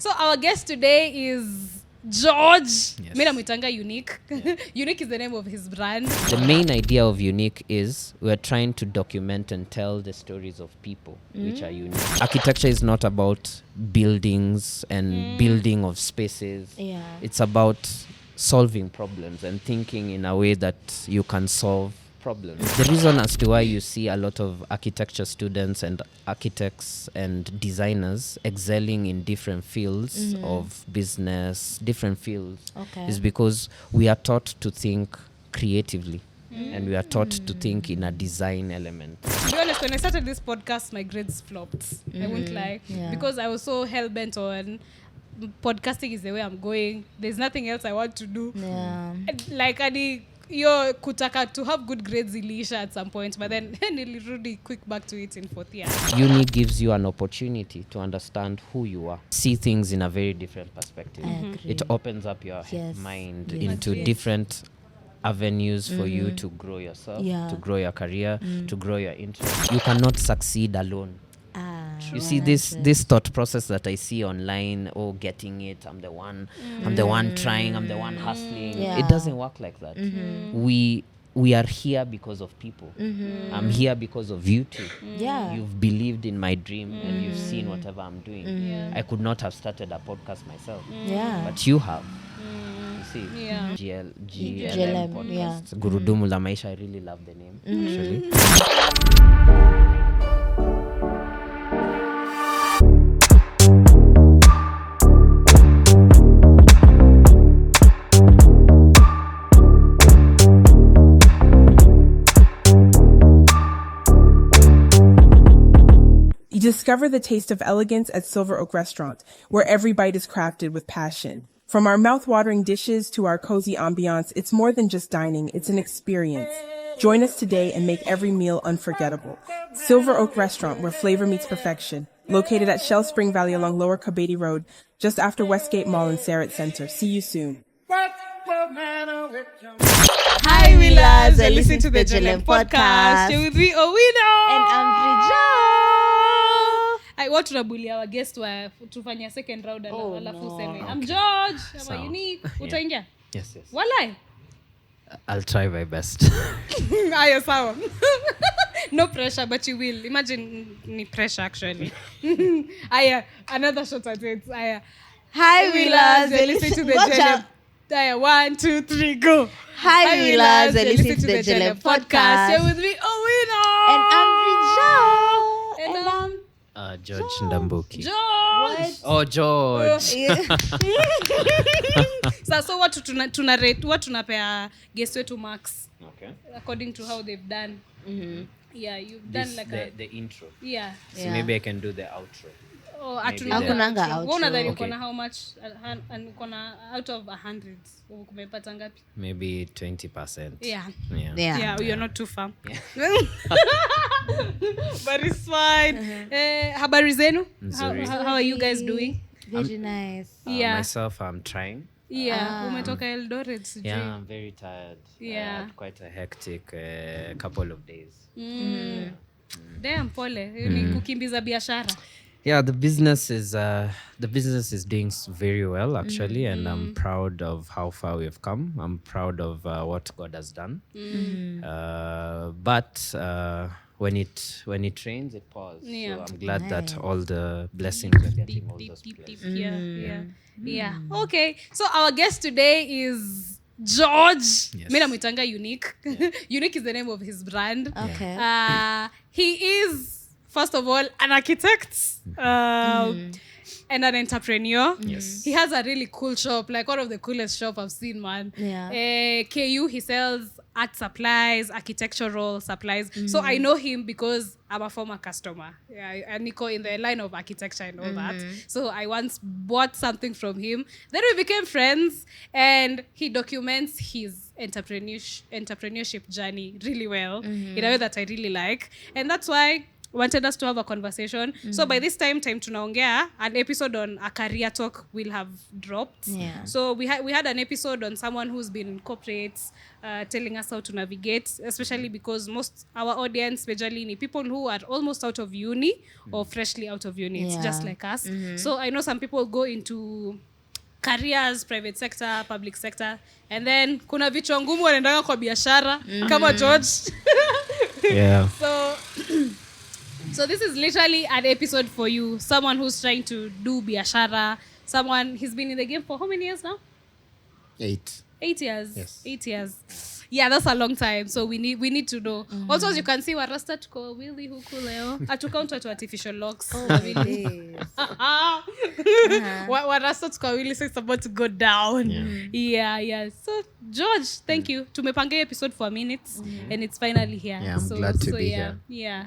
So our guest today is George. Yes. Mimi namwitanga Younique. Younique is the name of his brand. The main idea of Younique is we're trying to document and tell the stories of people which are unique. Architecture is not about buildings and building of spaces. Yeah. It's about solving problems and thinking in a way that you can solve problems. The reason as to why you see a lot of architecture students and architects and designers excelling in different fields of business, different fields, is because we are taught to think creatively. And we are taught to think in a design element. To be honest, when I started this podcast, my grades flopped. I won't lie. Yeah. Because I was so hell-bent on podcasting is the way I'm going. There's nothing else I want to do. Yeah. Like, you're kutaka to have good grades iliisha at some point, but then nilirudi quick back to it in fourth year. Uni gives you an opportunity to understand who you are, see things in a very different perspective. It opens up your mind into different avenues for you to grow yourself, to grow your career, to grow your interest. You cannot succeed alone. You see this thought process that I see online, getting it, I'm the one trying, I'm the one hustling. It doesn't work like that. We are here because of people. I'm here because of you too. You've believed in my dream and you've seen whatever I'm doing. I could not have started a podcast myself, but you have. You see, GLM podcast, Gurudumu la Maisha. I really love the name actually. Discover the taste of elegance at Silver Oak Restaurant, where every bite is crafted with passion. From our mouth-watering dishes to our cozy ambiance, it's more than just dining, it's an experience. Join us today and make every meal unforgettable. Silver Oak Restaurant, where flavor meets perfection. Located at Shell Spring Valley along Lower Kabady Road, just after Westgate Mall and Sarrett Center. See you soon. Hi, Willers. You're listening to the GLM podcast. You're with me, Owino. And I'm Rija. I want to bulia our guest tufanya second round alafu useme I'm George, I'm Younique. Utaingia? Yes. Walai. I'll try my best. Aya sawa. No pressure, but you will. Imagine ni pressure actually. Aya, another shot at it. Aya. Hi, Willers. You're listening to the GLM. Aya, 1, 2, 3, go. Hi, Willers. You're listening to the GLM podcast. You're with me, Owino. And I'm Rija. And I'm George Ndambuki. George. Oh, George. So what tunapea guest wetu marks according to how they've done. Yeah, you've done like the intro. Yeah. So maybe I can do the outro. Oh, hakunanga outro. Unaona that uko na how much uko na out of 100 umepata ngapi? Maybe 20%. Yeah, you're not too far. But it's fine. Habari zenu? How are you guys doing? Very nice. Myself, I'm trying. Umetoka Eldoret sijui. Yeah, I'm very tired. Had quite a hectic couple of days. Damn, pole. Ni kukimbiza biashara. Yeah, the business is doing very well actually, and I'm proud of how far we've come. I'm proud of what God has done. But when it rains, it pours. So I'm glad that all the blessings are getting all those blessings. Yeah. Okay. So our guest today is George. Mimi namwitanga Younique. Younique is the name of his brand. Okay. He is, first of all, an architect and an entrepreneur. Yes. He has a really cool shop, like one of the coolest shop I've seen, man. KU, he sells art supplies, architectural supplies. So I know him because I'm a former customer. And Nico in the line of architecture and all that. So I once bought something from him. Then we became friends, and he documents his entrepreneurship journey really well in a way that I really like. And that's why wanted us to have a conversation. So by this time tunaongea, an episode on a career talk will have dropped. So we had an episode on someone who's been in corporates, telling us how to navigate, especially because most our audience majorly ni people who are almost out of uni or freshly out of uni. It's just like us. So I know some people go into careers, private sector, public sector, and then kuna vichwa ngumu wanaendanga kwa biashara kama George. So this is literally an episode for you, someone who's trying to do biashara, someone, he's been in the game for how many years now? 8 years. Yes. 8 years. Yeah, that's a long time. So we need to know. Also, as you can see, warasta tuko wili huku leo. Atukaunt to artificial locks. Warasta tuko wili, so it's about to go down. Yeah. So George, thank you. Tumepanga episode for a minute, and it's finally here. Yeah, I'm glad to be here. Yeah.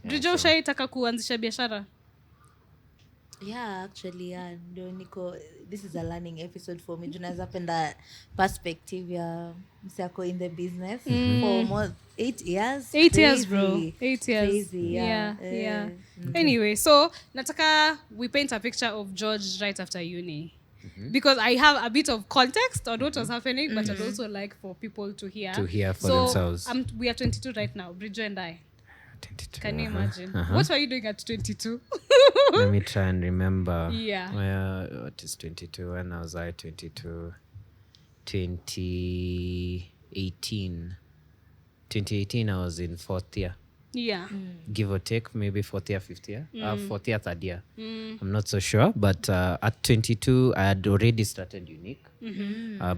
Rijo, ushaitaka kuanzisha biashara? Yeah, actually, ndio niko, this is a learning episode for me. Tunaweza penda perspective ya msako in the business for more 8 years. 8 years, bro. 8 years. Crazy, yeah. Anyway, so nataka we paint a picture of George right after uni. Because I have a bit of context on what was happening, but I'd also like for people to hear. To hear for themselves. We are 22 right now, Bridget and I. 22. Can you imagine? What were you doing at 22? Let me try and remember. What is 22? When I was at 22? 2018. 2018, I was in 4th year. Yeah. Give or take, maybe 4th year, 5th year. 4th year, 3rd year. I'm not so sure. But at 22, I had already started Younique.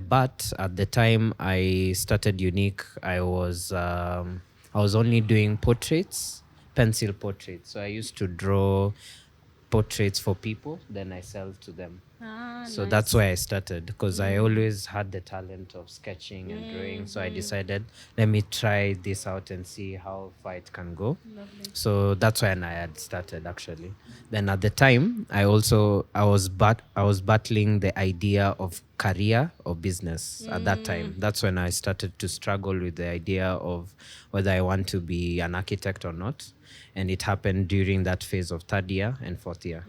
But at the time I started Younique, I was only doing portraits, pencil portraits. So I used to draw portraits for people, then I sell to them. So nice. That's why I started, because I always had the talent of sketching and drawing. So I decided, let me try this out and see how far it can go. Lovely. So that's when I had started, actually. Then at the time, I was battling the idea of career or business at that time. That's when I started to struggle with the idea of whether I want to be an architect or not. And it happened during that phase of 3rd year and 4th year.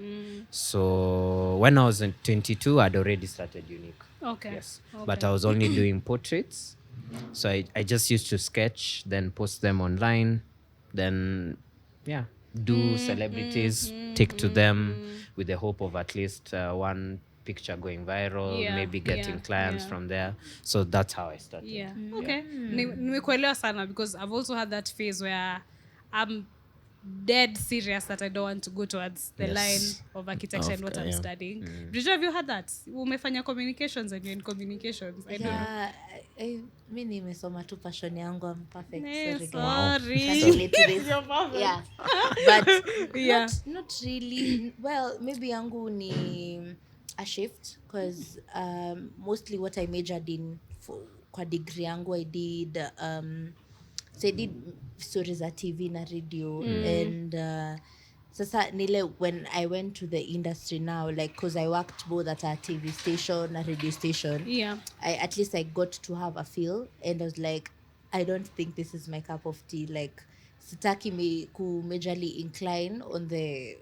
So when I was in 22, I'd already started Younique. Okay. Yes. Okay. But I was only doing portraits. So I just used to sketch, then post them online, then, do celebrities, take to them with the hope of at least one picture going viral, maybe getting clients from there. So that's how I started. Yeah. Okay. Nimekuelewa sana, because I've also had that phase where I'm dead serious that I don't want to go towards the line of architecture and what I'm studying. Did you have you had that? Umefanya communications and you're in communications. I don't know. Mi nimesoma tu passion yangu. I'm perfect. Sorry. You're perfect. Yeah. But not really. Well, maybe yangu ni a shift, because mostly what I majored in kwa degree yangu I did so I did stories za TV na radio and sasa nile when I went to the industry now, like, because I worked both at a TV station, a radio station, at least I got to have a feel, and I was like, I don't think this is my cup of tea. Like, sitaki me ku majorly incline on the,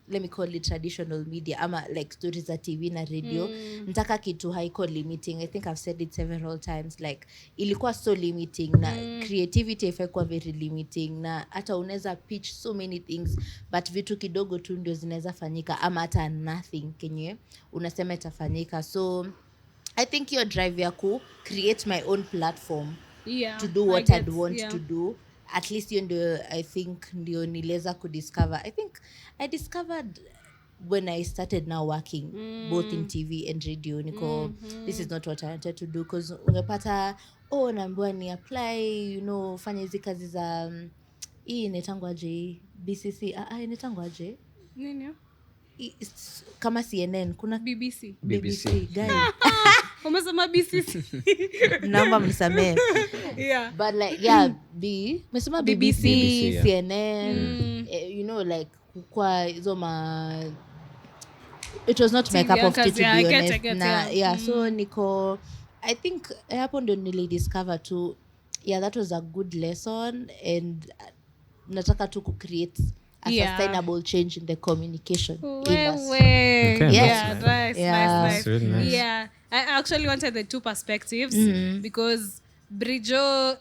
let me call it traditional media, ama like stories za TV na radio. Ntaka kitu haiko limiting. I think I've said it several times, like ilikuwa so limiting na creativity ifekuwa very limiting, na hata unaweza pitch so many things but vitu kidogo tu ndio zinaweza fanyika, ama hata nothing kenye unasema itafanyika. So I think your drive ya ku create my own platform to do what I'd want to do. At least you know, I think ndio nileza kudiscover. I think I discovered when I started now working both in TV and radio, niko this is not what I wanted to do, because ungepata naambiwa ni apply, you know, fanya hizi kazi za hii inatangwaje BCC inatangwaje nini kama CNN kuna BBC guys. Umesema BCC. Naomba mnisamee. But like mesema BBC, CNN, you know, like kwa hizo it was not my cup of tea, to be honest. So niko, I think hapo ndio nili discover too, that was a good lesson, and nataka tu create a sustainable change in the communication industry. Okay, Yeah, that's nice, Yeah. nice. That's really nice. Yeah, I actually wanted the two perspectives because Bridjo,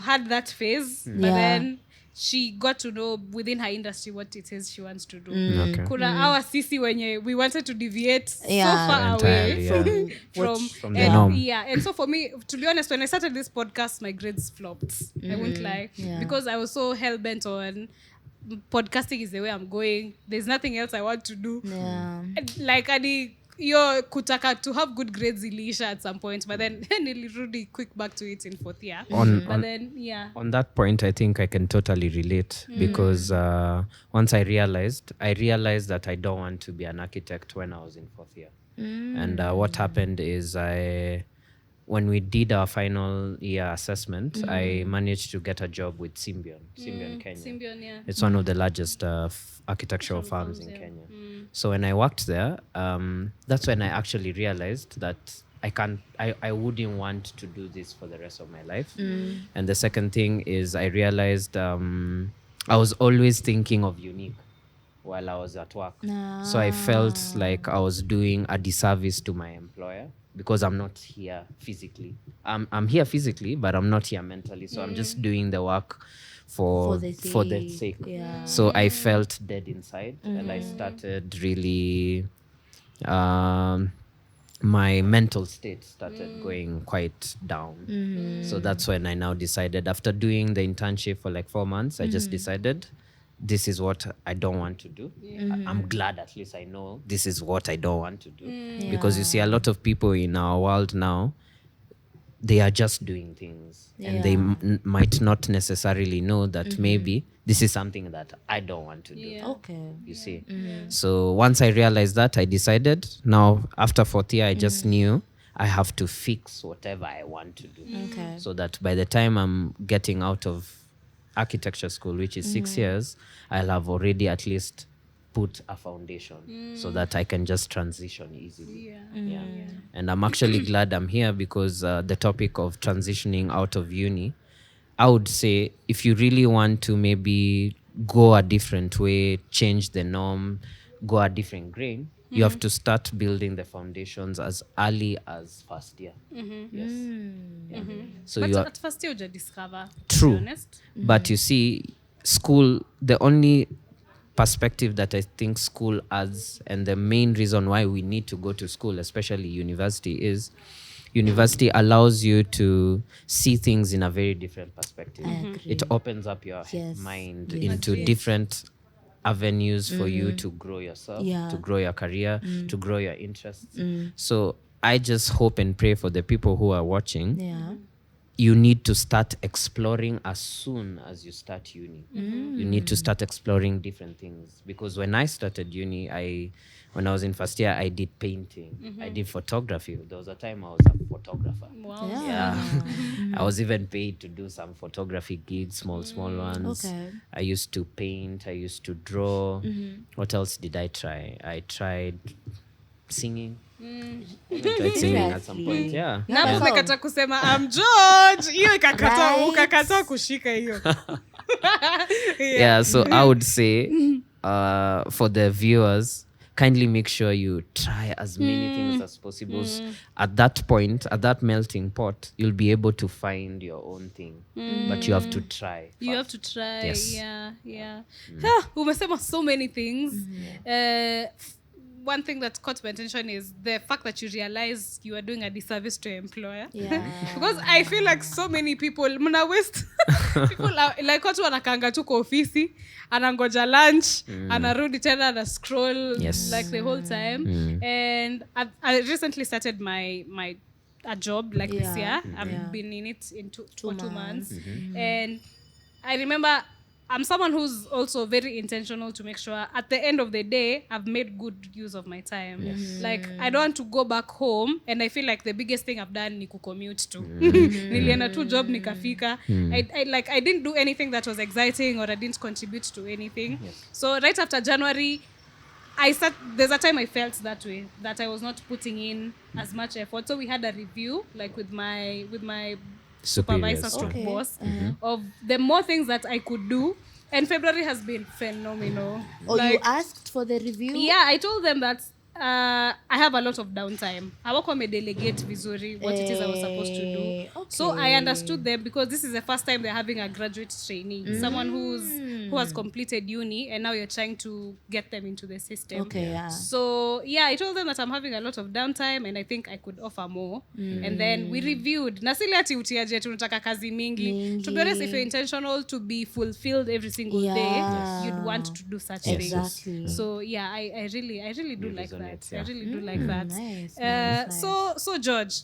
had that phase, but then she got to know within her industry what it is she wants to do. Okay. Kuna our sisi wenye we wanted to deviate so Yeah. far Entirely, away yeah. from the norm. Yeah, and so for me, to be honest, when I started this podcast, my grades flopped. I won't lie, because I was so hell bent on podcasting is the way I'm going. There's nothing else I want to do. Yeah. Like yo kutaka to have good grades ilisha at some point, but then nilirudi quick back to it in fourth year. On that point, I think I can totally relate because once I realized that I don't want to be an architect when I was in fourth year. And what happened is when we did our final year assessment, I managed to get a job with Symbion Kenya. Symbion, yeah. It's one of the largest architectural firms in Kenya. So when I worked there, that's when I actually realized that I wouldn't want to do this for the rest of my life. And the second thing is I realized I was always thinking of Younique while I was at work. So I felt like I was doing a disservice to my employer because I'm not here physically. I'm here physically, but I'm not here mentally. So I'm just doing the work for the sake. Yeah. So I felt dead inside, and I started really my mental state started going quite down. So that's when I now decided, after doing the internship for like 4 months, I just decided this is what I don't want to do. I'm glad at least I know this is what I don't want to do. Because you see a lot of people in our world now, they are just doing things and they might not necessarily know that maybe this is something that I don't want to do. Okay. You see? So once I realized that, I decided, now after fourth year, I just knew I have to fix whatever I want to do. Okay. So that by the time I'm getting out of architecture school, which is 6 years, I'll have already at least put a foundation so that I can just transition easily. And I'm actually glad I'm here because the topic of transitioning out of uni, I would say if you really want to maybe go a different way, change the norm, go a different grain, you have to start building the foundations as early as first year. So but you are at first year you discover, true, to be honest. But you see, school, the only perspective that I think school adds, and the main reason why we need to go to school, especially university, is university allows you to see things in a very different perspective. It opens up your mind into different avenues for you to grow yourself, to grow your career, to grow your interests. So I just hope and pray for the people who are watching. You need to start exploring as soon as you start uni. You need to start exploring different things. Because when I started uni, when I was in first year, I did painting. I did photography. There was a time I was a photographer. Wow. I was even paid to do some photography gigs, small ones. Okay. I used to paint. I used to draw. What else did I try? I tried singing. I tried singing at some point. Na umekata kusema I'm George, hiyo ukakata kushika hiyo. So I would say for the viewers, kindly make sure you try as many things as possible. At that point, at that melting pot, you'll be able to find your own thing. But you have to try. You have to try. Yes. Umesema so many things. One thing that caught my attention is the fact that you realize you are doing a disservice to your employer. Because I feel like so many people mna waste people are, like watu wanakanga tu kwa ofisi, anangoja lunch, anarudi tena na scroll like the whole time. And I recently started a job like this year. I've been in it for 2 months. And I remember I'm someone who's also very intentional to make sure at the end of the day, I've made good use of my time. Like, I don't want to go back home and I feel like the biggest thing I've done ni commute to. Nilienda tu job nikafika. I didn't do anything that was exciting or I didn't contribute to anything. So right after January, there's a time I felt that way, that I was not putting in as much effort. So we had a review, like with my supervisor boss, of the more things that I could do And February has been phenomenal. Oh, you asked for the review? Yeah, I told them that I have a lot of downtime. Hawako me delegate vizuri what it is I was supposed to do. Okay. So I understood them because this is the first time they're having a graduate trainee, someone who has completed uni and now you're trying to get them into the system. Okay, yeah. So yeah, I told them that I'm having a lot of downtime and I think I could offer more. And then we reviewed. Na sile ati utiaje tunataka kazi mingi. To be honest, if you're intentional to be fulfilled every single day, you'd want to do such things. So yeah, I really do like that. I really do like that. Nice. So George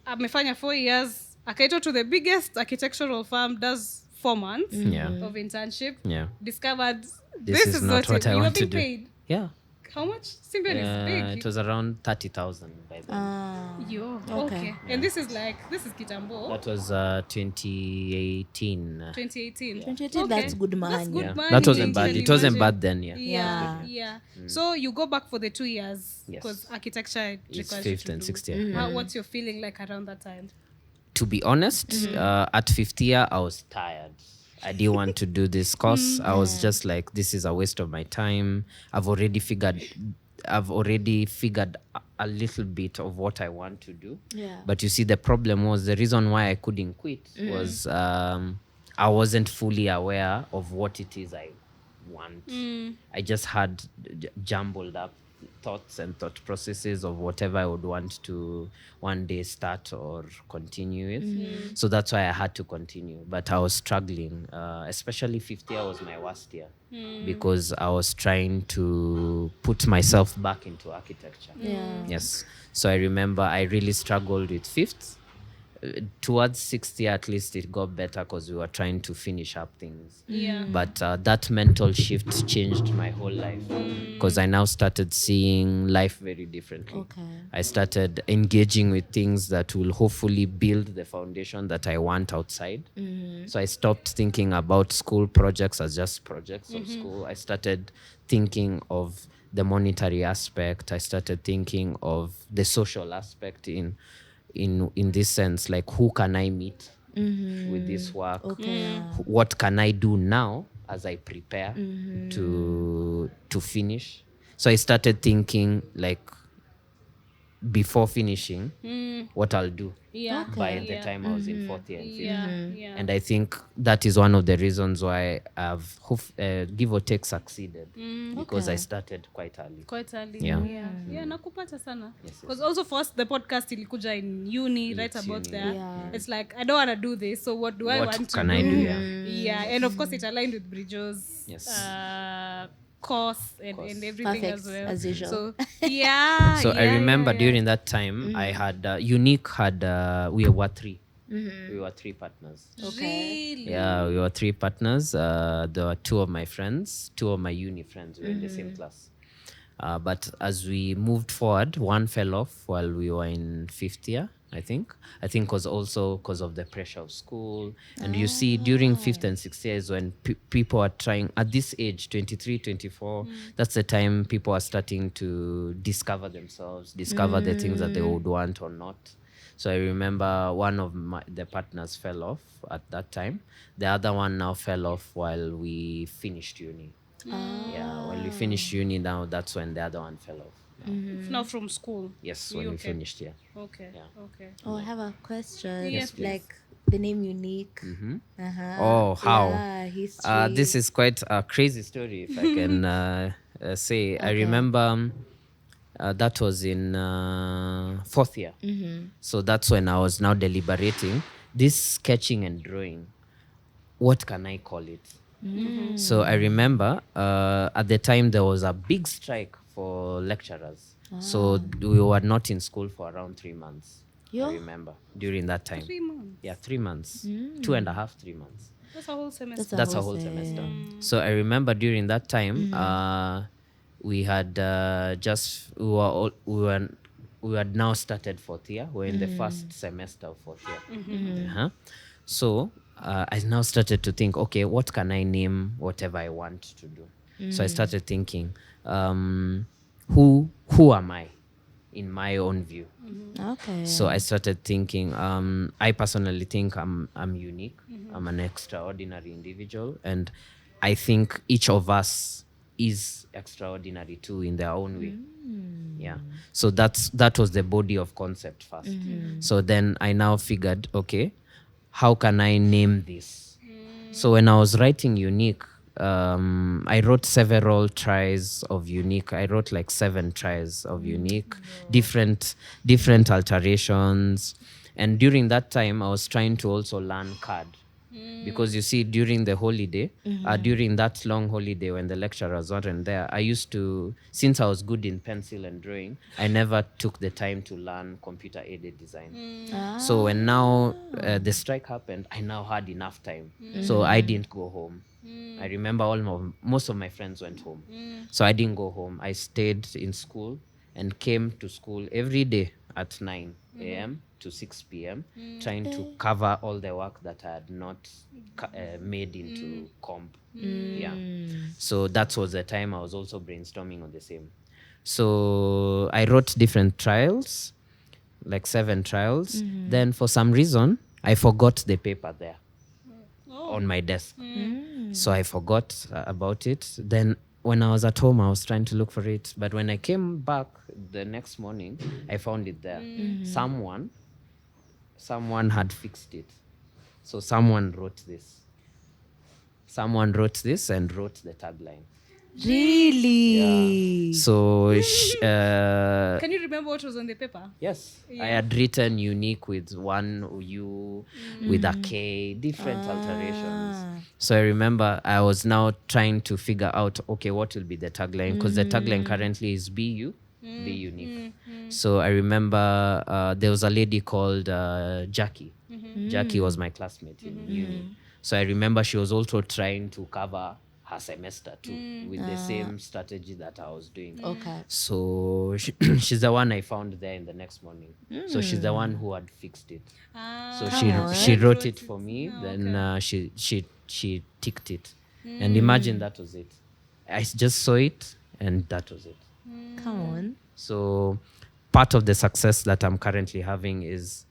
amefanya 4 years, akaitwa to the biggest architectural firm, does 4 months of internship. Discovered this is not what I want to do. Paid. Yeah. How much? Simple is big. It was around 30,000 by then. Okay. And this is Kitambo. That was 2018. 2018. That's good money. That's good money. That wasn't bad. It wasn't Imagine. bad then, Yeah. So you go back for the 2 years because architecture It's requires fifth you and to sixth do. year. What's your feeling like around that time? To be honest, at 50th year, I was tired. I didn't want to do this course. I was just like, this is a waste of my time. I've already figured a little bit of what I want to do. Yeah. But you see, the problem was the reason why I couldn't quit was I wasn't fully aware of what it is I want. I just had jumbled up thoughts and thought processes of whatever I would want to one day start or continue with. So that's why I had to continue. But I was struggling, especially 50th year was my worst year because I was trying to put myself back into architecture. Yes. So I remember I really struggled with 5th. Towards 6th year, at least it got better because we were trying to finish up things. But that mental shift changed my whole life because I now started seeing life very differently. I started engaging with things that will hopefully build the foundation that I want outside. So I stopped thinking about school projects as just projects of school. I started thinking of the monetary aspect. I started thinking of the social aspect in this sense, like who can I meet with this work? What can I do now as I prepare to finish? So I started thinking like before finishing what I'll do by the time I was in 4th year and 5th year. And I think that is one of the reasons why I've give or take succeeded because I started quite early. Yeah, nakupata sana. Because also for us, the podcast ilikuja in uni, right about there. It's like, I don't want to do this, so what do I want to do? What can I do? Yeah, and of course it aligned with Bridget's course and everything Perfect, as well. as usual. So I remember during that time I had Younique had we were 3. We were 3 partners. Really? Yeah, we were 3 partners. There were 2 of my friends, 2 of my uni friends. We were in the same class. But as we moved forward, one fell off while we were in 5th year, I think was also because of the pressure of school. And you see, during 5th and 6th years when people are trying, at this age, 23, 24, that's the time people are starting to discover themselves, discover the things that they would want or not. So I remember one of the partners fell off at that time. The other one now fell off while we finished uni. Yeah, when we finished uni now, that's when the other one fell off. Now from school? Yes, when we finished, Okay. Oh, I have a question. Yes, please. Like the name Younique. Oh, how? Yeah, history. This is quite a crazy story, if I can say. I remember that was in 4th year. So that's when I was now deliberating. This sketching and drawing, what can I call it? So I remember at the time there was a big strike for lecturers. So we were not in school for around 3 months. I remember during that time. 3 months? Yeah, 3 months. 2.5, 3 months. That's a whole semester. That's a whole semester. So I remember during that time, we had we had now started 4th year. We're in the first semester of 4th year. So I now started to think, okay, what can I name whatever I want to do? So I started thinking, who am I? in my own view. Okay. So I started thinking, I personally think I'm unique. I'm an extraordinary individual, and I think each of us is extraordinary too in their own way. Yeah. So that was the body of concept first. So then I now figured, okay, how can I name this? So when I was writing Younique, I wrote several tries of Younique. I wrote like 7 tries of Younique, different alterations. And during that time, I was trying to also learn CAD. Because you see, during the holiday, during that long holiday when the lecturers weren't there, I used to, since I was good in pencil and drawing, I never took the time to learn computer-aided design. So when now the strike happened, I now had enough time. So I didn't go home. I remember most of my friends went home. So I didn't go home. I stayed in school and came to school every day at 9 a.m. to 6 p.m. trying to cover all the work that I had not made into comp. Yeah. So that was the time I was also brainstorming on the same. So I wrote different trials, like 7 trials. Then for some reason, I forgot the paper there on my desk. So I forgot about it. Then when I was at home, I was trying to look for it. But when I came back the next morning, I found it there. Someone had fixed it. So someone wrote this. Someone wrote this and wrote the tagline. Really? Yeah. So Can you remember what was on the paper? yes, I had written Younique with 1 U, with a K, different alterations. So I remember I was now trying to figure out, okay, what will be the tagline? Because the tagline currently is be unique. So I remember there was a lady called Jackie. Jackie was my classmate in uni. So I remember she was also trying to cover her semester too with the same strategy that I was doing. Okay. So she's the one I found there in the next morning. So she's the one who had fixed it. So she wrote it for me. Then she ticked it. And imagine that was it. I just saw it and that was it. Come on. So part of the success that I'm currently having is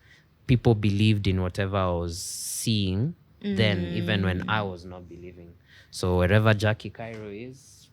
people believed in whatever I was seeing then, even when I was not believing. So wherever Jackie Cairo is,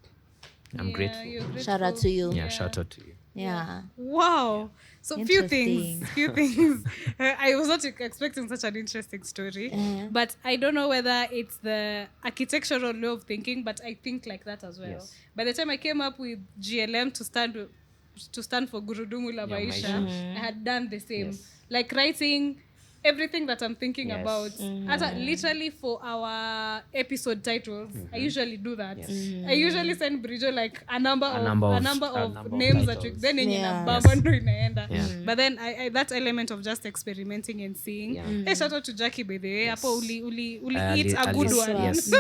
I'm grateful. Shout out to you. Yeah, shout out to you. Yeah. Wow. So few Interesting. things. I was not expecting such an interesting story, but I don't know whether it's the architectural way of thinking, but I think like that as well. Yes. By the time I came up with GLM to stand for Gurudumu la Maisha, I had done the same. Yes. Like writing everything that I'm thinking Yes. about. Literally for our episode titles, I usually do that. Yes. I usually send Brijo like a number of names that you titles. then in Yeah. bamba ndo inaenda. Yeah. But then I that element of just experimenting and seeing. Hey, shout out to Jackie by the way. Hapo uli eat a good one. Yes.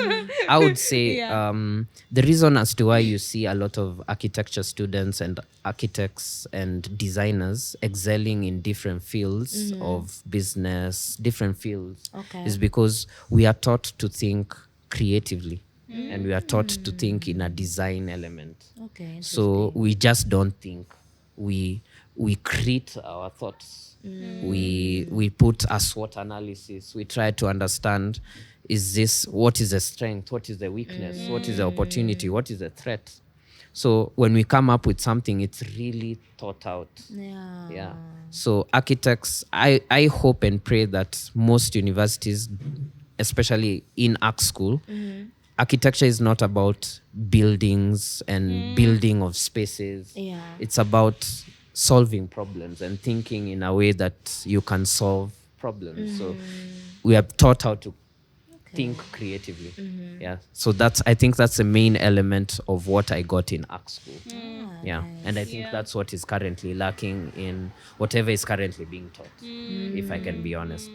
I would say Yeah. the reason as to why you see a lot of architecture students and architects and designers excelling in different fields of business, different fields, is because we are taught to think creatively and we are taught to think in a design element. Okay. So we just don't think. We create our thoughts. We put a SWOT analysis. We try to understand, what is the strength? What is the weakness? What is the opportunity? What is the threat? So when we come up with something, it's really thought out. Yeah. So architects, I hope and pray that most universities, especially in arch school, architecture is not about buildings and building of spaces. Yeah. It's about solving problems and thinking in a way that you can solve problems. So we are taught how to think creatively. Yeah. So I think that's the main element of what I got in arch school. Yeah. And I think that's what is currently lacking in whatever is currently being taught, if I can be honest.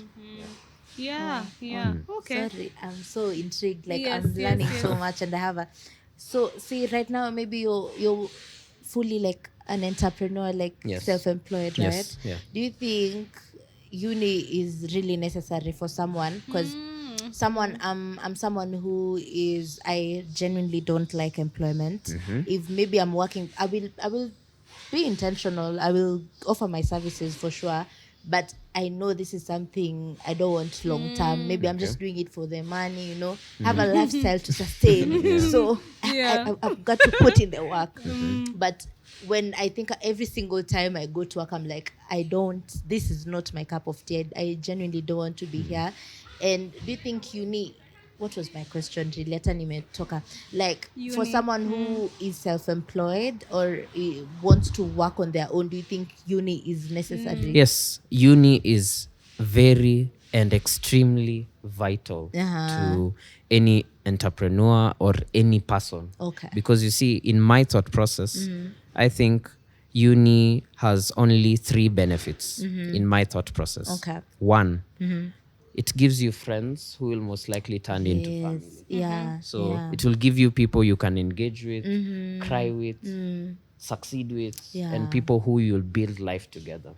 Yeah. Okay. Sorry, I'm so intrigued. Like Yes, I'm yes, learning yes. so much, and I have so see right now maybe you're fully like an entrepreneur, like Yes. self-employed, right? Yes, yeah. Do you think uni is really necessary for someone? Because I'm someone who I genuinely don't like employment. If maybe I'm working, I will be intentional. I will offer my services for sure, but I know this is something I don't want long term. Maybe I'm just doing it for the money, have a lifestyle to sustain. So I've got to put in the work. But when I think every single time I go to work, I'm like, this is not my cup of tea. I genuinely don't want to be here. And do you think what was my question? Later nimetoka. Like for someone who is self-employed or wants to work on their own, do you think uni is necessary? Yes, uni is very and extremely vital to any entrepreneur or any person. Okay. Because you see, in my thought process, I think uni has only 3 benefits in my thought process. Okay. 1, it gives you friends who will most likely turn into family. Yeah. So it will give you people you can engage with, cry with, succeed with, and people who you'll build life together.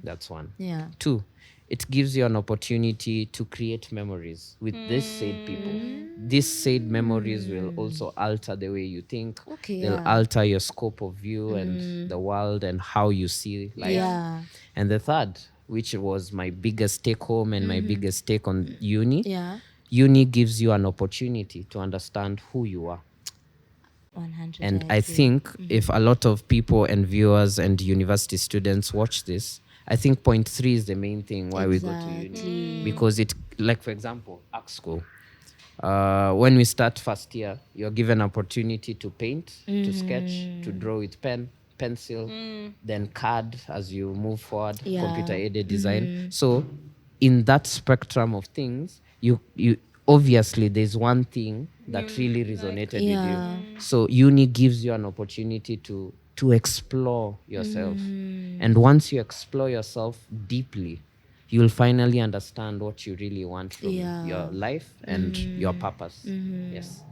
That's 1. Yeah. 2, it gives you an opportunity to create memories with these said people. These said memories will also alter the way you think. Okay, They'll alter your scope of view and the world and how you see life. Yeah. And the 3rd, which was my biggest take home and my biggest take on uni. Yeah. Uni gives you an opportunity to understand who you are. 100. And I think if a lot of people and viewers and university students watch this, I think point 3 is the main thing why we go to uni. Because it, like for example, art school. When we start first year, you're given opportunity to paint, to sketch, to draw with pencil, then CAD as you move forward, computer aided design. So in that spectrum of things, you obviously there's one thing that really resonated with you. So uni gives you an opportunity to explore yourself. And once you explore yourself deeply, you'll finally understand what you really want from your life and your purpose. Yes.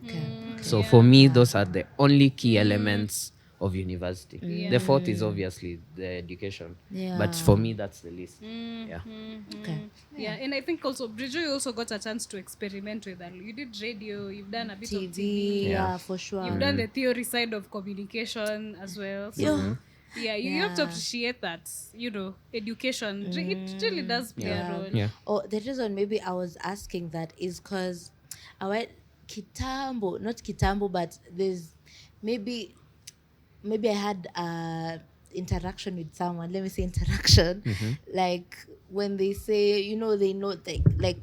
Okay. So for me, those are the only key elements of university. The 4th is obviously the education. But for me, that's the least. Okay. Yeah, and I think also, Bridget, you also got a chance to experiment with that. You did radio, you've done a bit of TV. Yeah, for sure. You've done the theory side of communication as well. So, you have to appreciate that, education. It really does play a role. Yeah. Oh, the reason maybe I was asking that is because I went not kitambo, but there's maybe I had interaction with someone. Let me say interaction. Like when they say, they know like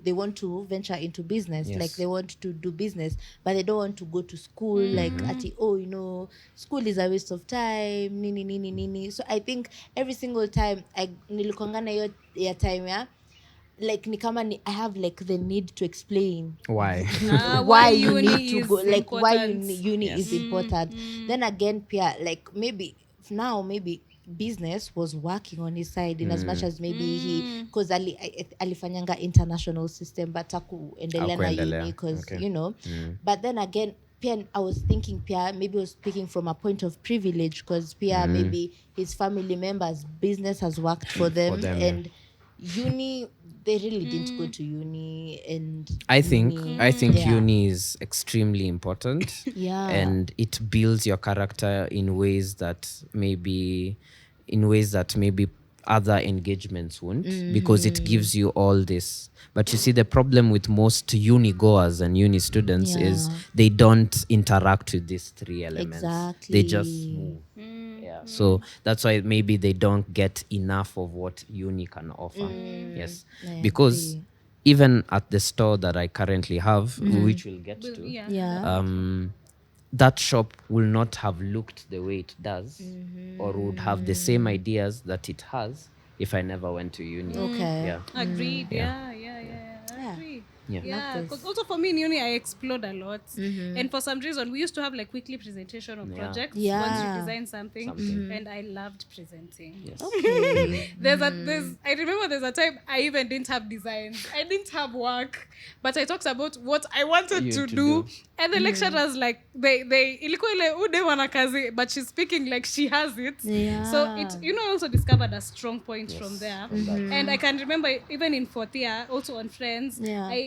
they want to venture into business. Yes. Like they want to do business, but they don't want to go to school. Like school is a waste of time. Nini. So I think every single time nilikuangana your time, like I have like the need to explain Why? why you uni need to is go, like why important. uni is important. Then again, Pia, like maybe business was working on his side in as much as maybe he, because alifanyanga international system but hakuendelea na uni because but then again Pia, I was thinking Pia maybe was speaking from a point of privilege because Pia maybe his family members business has worked for them, and uni they really didn't go to uni. And I think uni is extremely important. And it builds your character in ways that maybe other engagements won't, because it gives you all this. But you see, the problem with most uni goers and uni students is they don't interact with these 3 elements. Exactly. They just move. So that's why maybe they don't get enough of what uni can offer. Yes. Because even at the store that I currently have, which we'll get to, that shop will not have looked the way it does, or would have the same ideas that it has if I never went to uni. Okay. Yeah. Agreed. Yeah. I agree. Yeah. Yeah, because also for me in uni I explored a lot, and for some reason we used to have like weekly presentation of projects once you design something. And I loved presenting. Yes. Okay. I remember there's a time I even didn't have designs, I didn't have work, but I talked about what I wanted to do. And the lecturers like they ilikuwa ile ude wana kazi, but she's speaking like she has it. So it also discovered a strong point from there. And I can remember even in 4th year also on Friends,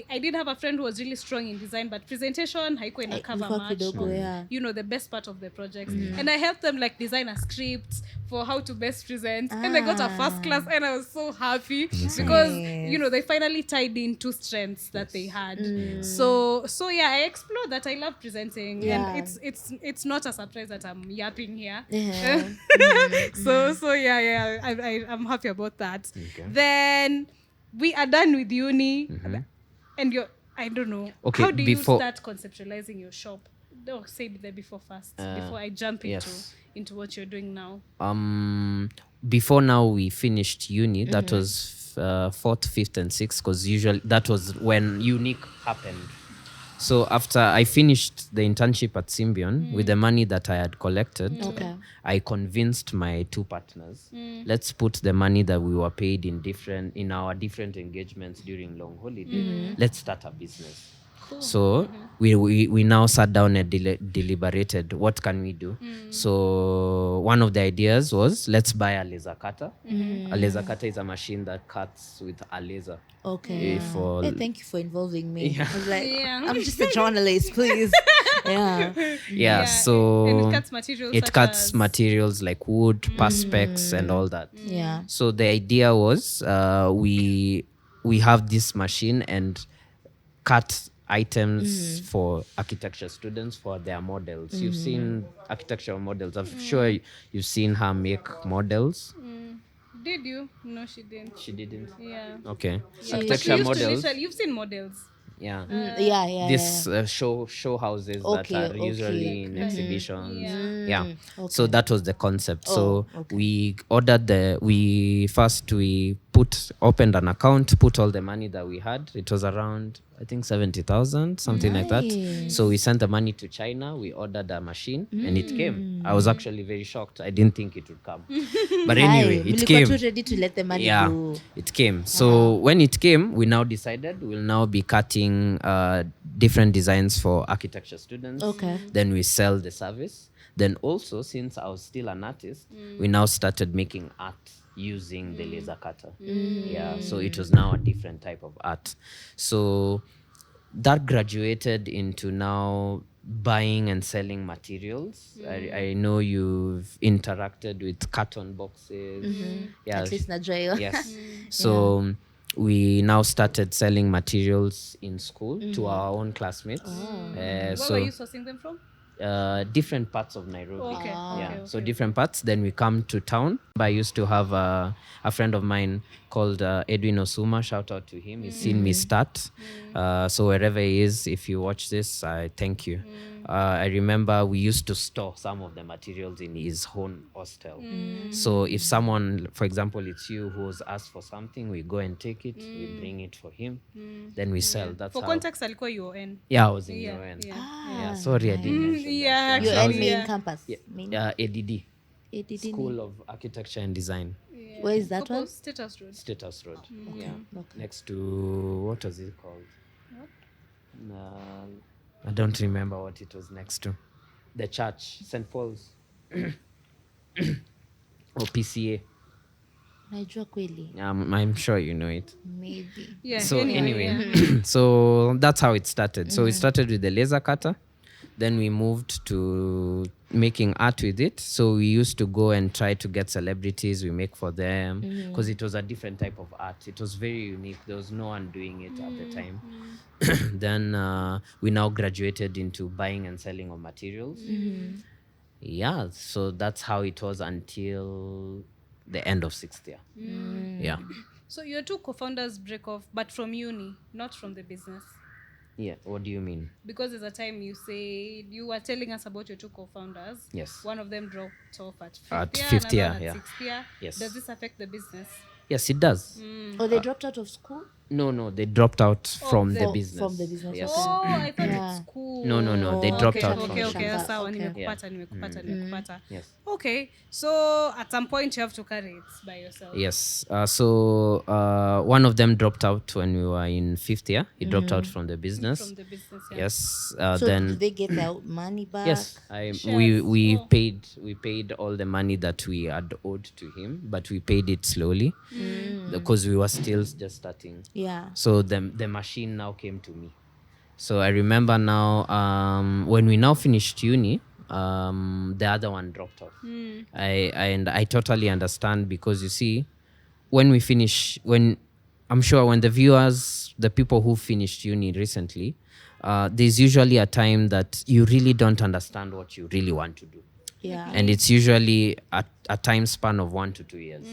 I did have a friend who was really strong in design, but presentation haikuwa ina cover ilikuwa much. kidogo, yeah. You know, the best part of the projects. And I helped them like design a script for how to best present. And I got a first class and I was so happy because, you know, they finally tied in two strengths that they had. So yeah, I explored that. I love presenting. Yeah. And it's not a surprise that I'm yapping here. Yeah. So yeah, I'm happy about that. Okay. Then we are done with uni, and I don't know. Okay, how do you start conceptualizing your shop? No, say there before first, before I jump into what you're doing now. Before now we finished uni. That was 4th, 5th, and 6th, because usually that was when Younique happened. So after I finished the internship at Symbion with the money that I had collected, I convinced my 2 partners, let's put the money that we were paid in our different engagements during long holiday. Let's start a business. Cool. So we now sat down and deliberated, what can we do? So one of the ideas was, let's buy a laser cutter. A laser cutter is a machine that cuts with a laser. Okay. Hey, thank you for involving me. Yeah. I was like, I'm just a journalist, please. So and it cuts materials. It cuts materials like wood, perspex, and all that. Yeah. So the idea was, we have this machine and cut items for architecture students for their models. You've seen architectural models. I'm sure you've seen her make models. Did you? No, she didn't. She didn't? Yeah. Okay. Architecture models. You've seen models. Yeah. This show houses that are usually in exhibitions. Yeah. Okay. So that was the concept. We ordered we opened an account, put all the money that we had. It was around, I think, 70,000, something like that. So we sent the money to China. We ordered a machine and it came. I was actually very shocked. I didn't think it would come. But anyway, it came. Too ready to let the money go. It came. So when it came, we now decided we'll now be cutting different designs for architecture students. Okay. Then we sell the service. Then also, since I was still an artist, we now started making art using the laser cutter. So it was now a different type of art. So that graduated into now buying and selling materials. I know you've interacted with carton boxes. At least Nigeria. Yes. So we now started selling materials in school to our own classmates. Where were you sourcing them from? Different parts of Nairobi. So different parts. Then we come to town. I used to have a friend of mine called Edwin Osuma. Shout out to him. He's seen me start. So wherever he is, if you watch this, I thank you. I remember we used to store some of the materials in his own hostel. So if someone, for example, it's you who was asked for something, we go and take it, we bring it for him, then we sell. That's for how. Context, alikuwa UN. Yeah, I was in UN. Sorry, I didn't mention that. UN main campus. ADD. ADD. School of Architecture and Design. Where is that one? Status Road. Status Road. Okay. Next to, what was it called? I don't remember what it was next to. The church, St. Paul's. Or PCA. Najua kweli. I'm sure you know it. Maybe. Yeah. So anyway, so that's how it started. So we started with the laser cutter. Then we moved to making art with it. So we used to go and try to get celebrities. We make for them because it was a different type of art. It was very unique. There was no one doing it at the time. Then we now graduated into buying and selling of materials. Yeah, so that's how it was until the end of 6th year. Yeah. So your 2 co-founders break off, but from uni, not from the business. Yeah, what do you mean? Because there's a time you said you were telling us about your 2 co-founders. Yes. One of them dropped off at 5th year, at 6th year. Yes. Does this affect the business? Yes, it does. Oh, they dropped out of school? No, they dropped out from the business. From the business. Yes. Oh, I thought it's cool. No, they dropped out from Okay, the sawa, nimekupata. Yes. Okay, so at some point you have to carry it by yourself. Yes. So one of them dropped out when we were in 5th year. He dropped out from the business. From the business, yeah. Yes. So Then did they get their money back? yes, we paid all the money that we had owed to him, but we paid it slowly because we were still just starting. Yeah. So the machine now came to me. So I remember now when we now finished uni, the other one dropped off. I totally understand, because you see, when I'm sure when the viewers, the people who finished uni recently, there's usually a time that you really don't understand what you really want to do. Yeah. And it's usually a time span of 1 to 2 years.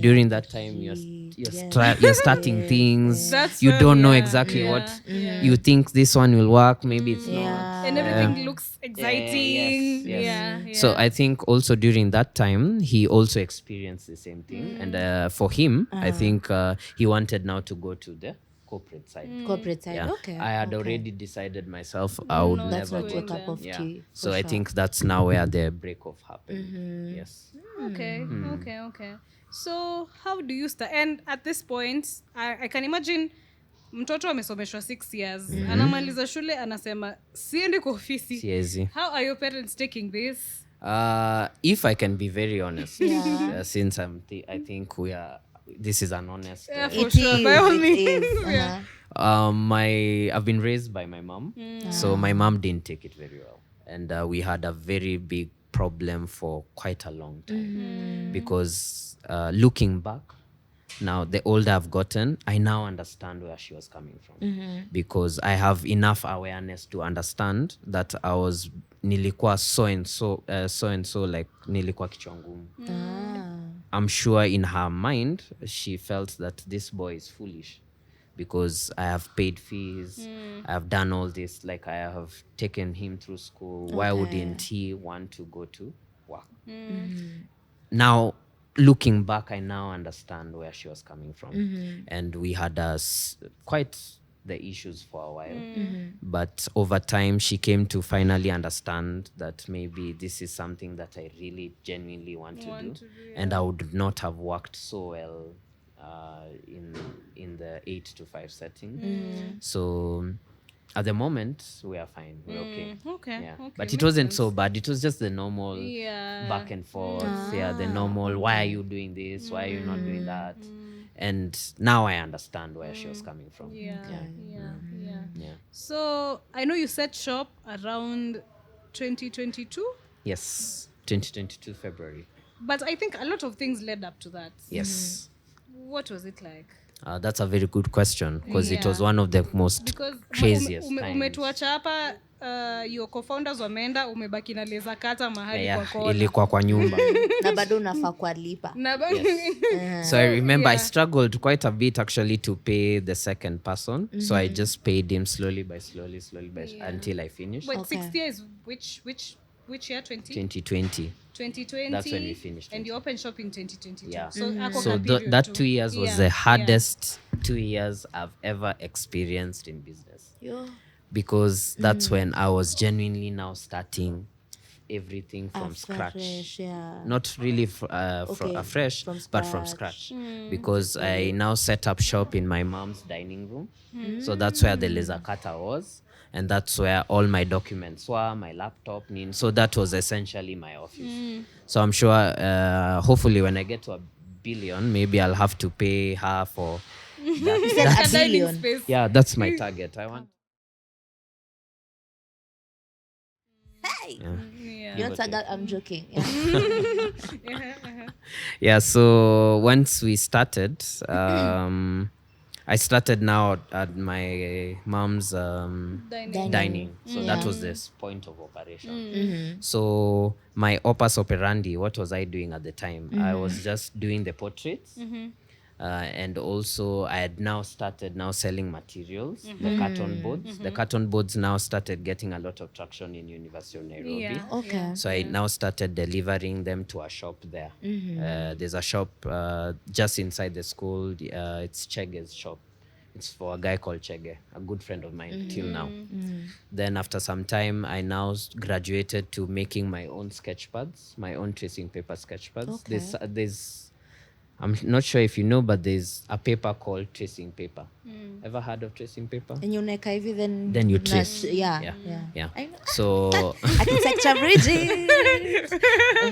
During that time, you're starting things. You don't know exactly what you think this one will work. Maybe it's not. And everything looks exciting. Yes. So I think also during that time, he also experienced the same thing. And for him, I think he wanted now to go to the corporate side. Corporate side. Yeah. Okay. I had already decided myself I would That's never not go your there. cup of tea. So I think that's now where the break-off happened. Yes. Okay. So how do you start? And at this point, I can imagine mtoto amesomeshwa 6 years. Anamaliza shule anasema siendi kwa ofisi. Siezi. How are your parents taking this? If I can be very honest, since I think this is an honest. For sure. By all means. I've been raised by my mom, so my mom didn't take it very well, and we had a very big problem for quite a long time. Because looking back, now the older I've gotten, I now understand where she was coming from, because I have enough awareness to understand that nilikuwa so and so, like nilikuwa kichwa ngumu. I'm sure in her mind, she felt that this boy is foolish because I have paid fees, I have done all this, like I have taken him through school. Why wouldn't he want to go to work? Now, looking back, I now understand where she was coming from. And we had quite the issues for a while. But over time, she came to finally understand that maybe this is something that I really genuinely want to do. And I would not have worked so well in the 8 to 5 setting. So at the moment, we are fine. We're okay. Okay. But it wasn't so bad. It was just the normal back and forth. The normal, why are you doing this? Why are you not doing that? And now I understand where she was coming from. Yeah. So I know you set shop around 2022? Yes, 2022 February. But I think a lot of things led up to that. Yes. What was it like? That's a very good question, because it was one of the most craziest times. Umetuacha hapa, your co-founders wameenda, umebaki na leza kata mahali kwa kona. Ilikuwa kwa nyumba. Na bado unafaa kulipa. So I remember I struggled quite a bit actually to pay the second person. So I just paid him slowly by until I finished. Wait, 6 years, which year? 2020. 2020. That's when we finished. And you opened shop in 2022. Yeah. So, that 2 years was the hardest 2 years I've ever experienced in business. Because that's when I was genuinely now starting everything from scratch. Not really afresh, but from scratch. Because I now set up shop in my mom's dining room. So that's where the laser cutter was. And that's where all my documents were, my laptop. So that was essentially my office. So I'm sure, hopefully when I get to 1 billion, maybe I'll have to pay her for that. $1 billion. Space. Yeah, that's my target. I want. Hey. Yeah. You're not a girl, I'm joking. Yeah, so once we started, I started now at my mom's dining. So that was this point of operation. So my opus operandi, what was I doing at the time? I was just doing the portraits. And also I had now started selling materials, the carton boards. The carton boards now started getting a lot of traction in University of Nairobi. Yeah. Okay. So I now started delivering them to a shop there. There's a shop just inside the school. It's Chege's shop. It's for a guy called Chege, a good friend of mine till now. Then after some time, I now graduated to making my own sketch pads, my own tracing paper sketch pads. Okay. There's I'm not sure if you know, but there's a paper called tracing paper. Ever heard of tracing paper? And you unaeka hivi, Then you trace. Yeah. Yeah. I know. So Architecture bridges.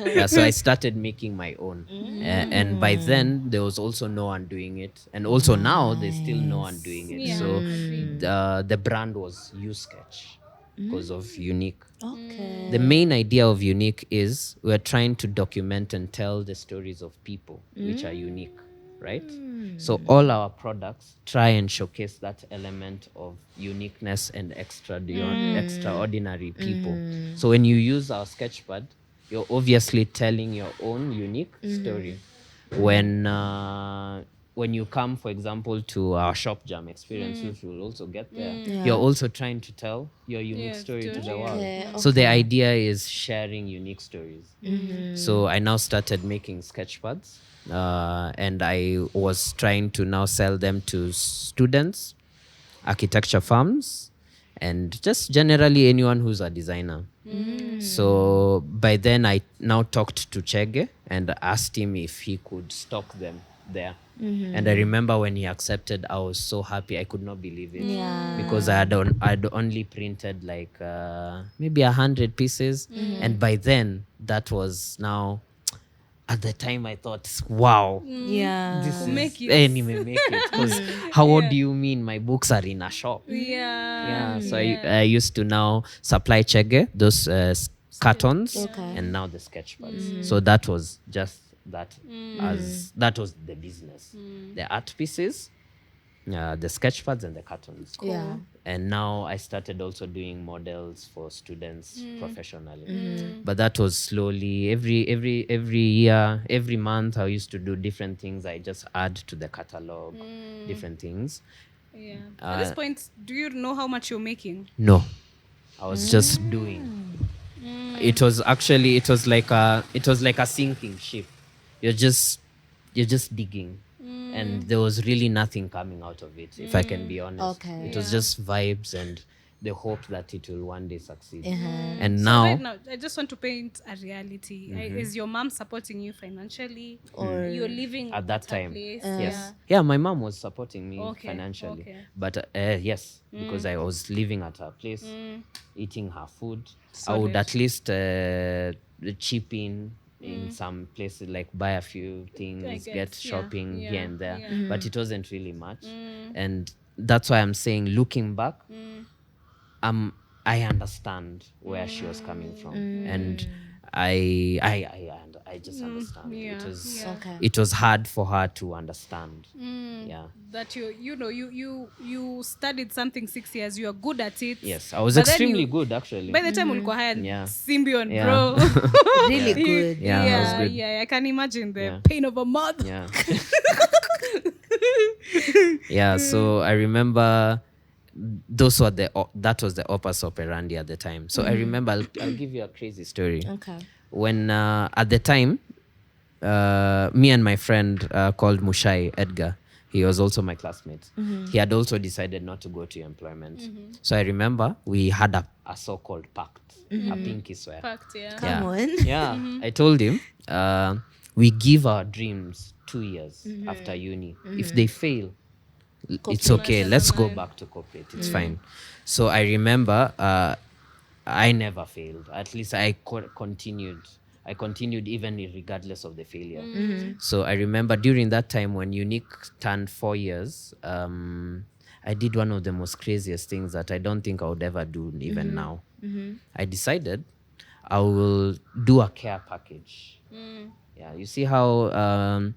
Yeah, so I started making my own. And by then, there was also no one doing it. And also now, there's still no one doing it. Yeah, So agreed. the brand was Sketch because of Younique. Okay. The main idea of Younique is we're trying to document and tell the stories of people which are unique, right? So all our products try and showcase that element of uniqueness and extraordinary people. So when you use our sketchpad, you're obviously telling your own unique story. When you come, for example, to our shop jam experience, which will also get there, you're also trying to tell your unique story to the world. Okay, So the idea is sharing unique stories. So I now started making sketchpads, and I was trying to now sell them to students, architecture firms, and just generally anyone who's a designer. So by then I now talked to Chege and asked him if he could stock them there. And I remember when he accepted, I was so happy. I could not believe it. Because I'd only printed like maybe 100 pieces. And by then, that was now, at the time I thought, wow, this is Make it. anime make it. Because what do you mean my books are in a shop? Yeah. So I used to now supply Chege those cartons and now the sketchpads. So that was just that that was the business. The art pieces, the sketchpads and the cartons. Yeah. And now I started also doing models for students professionally. But that was slowly every year, every month I used to do different things. I just add to the catalog different things. Yeah. At this point, do you know how much you're making? No, I was just doing. It was like a sinking ship. You're just digging, and there was really nothing coming out of it, if I can be honest. Okay. It was just vibes and the hope that it will one day succeed. And So now, right now, I just want to paint a reality. Is your mom supporting you financially, or you're living at that her time, place? yes, yeah, my mom was supporting me Okay, financially, okay. but yes, because I was living at her place, eating her food. I would Solid. at least chip in some places, like buy a few things, get shopping here and there, but it wasn't really much. And that's why I'm saying, looking back, I understand where she was coming from, and I just understand. It was hard for her to understand. Yeah. That you studied something 6 years, you are good at it. Yes, I was But then extremely good actually. By the time ulikuwa hired, Yeah. Symbion, Yeah. bro. Really good. Yeah, it was good. Yeah, I can imagine the Yeah. pain of a mother. Yeah. Yeah, so I remember that was the opus operandi at the time. So I remember, I'll give you a crazy story. Okay. When at the time, me and my friend called Mushai Edgar, he was also my classmate. He had also decided not to go to employment. So I remember we had a so-called pact, a pinky swear. Fact, yeah. Come on. Yeah, I told him we give our dreams 2 years after uni. If they fail, it's okay. Let's go back to corporate. It's fine. So I remember I never failed. At least I continued. I continued even regardless of the failure. So I remember during that time when Younique turned 4 years, I did one of the most craziest things that I don't think I would ever do even now. I decided I will do a care package. Yeah, you see how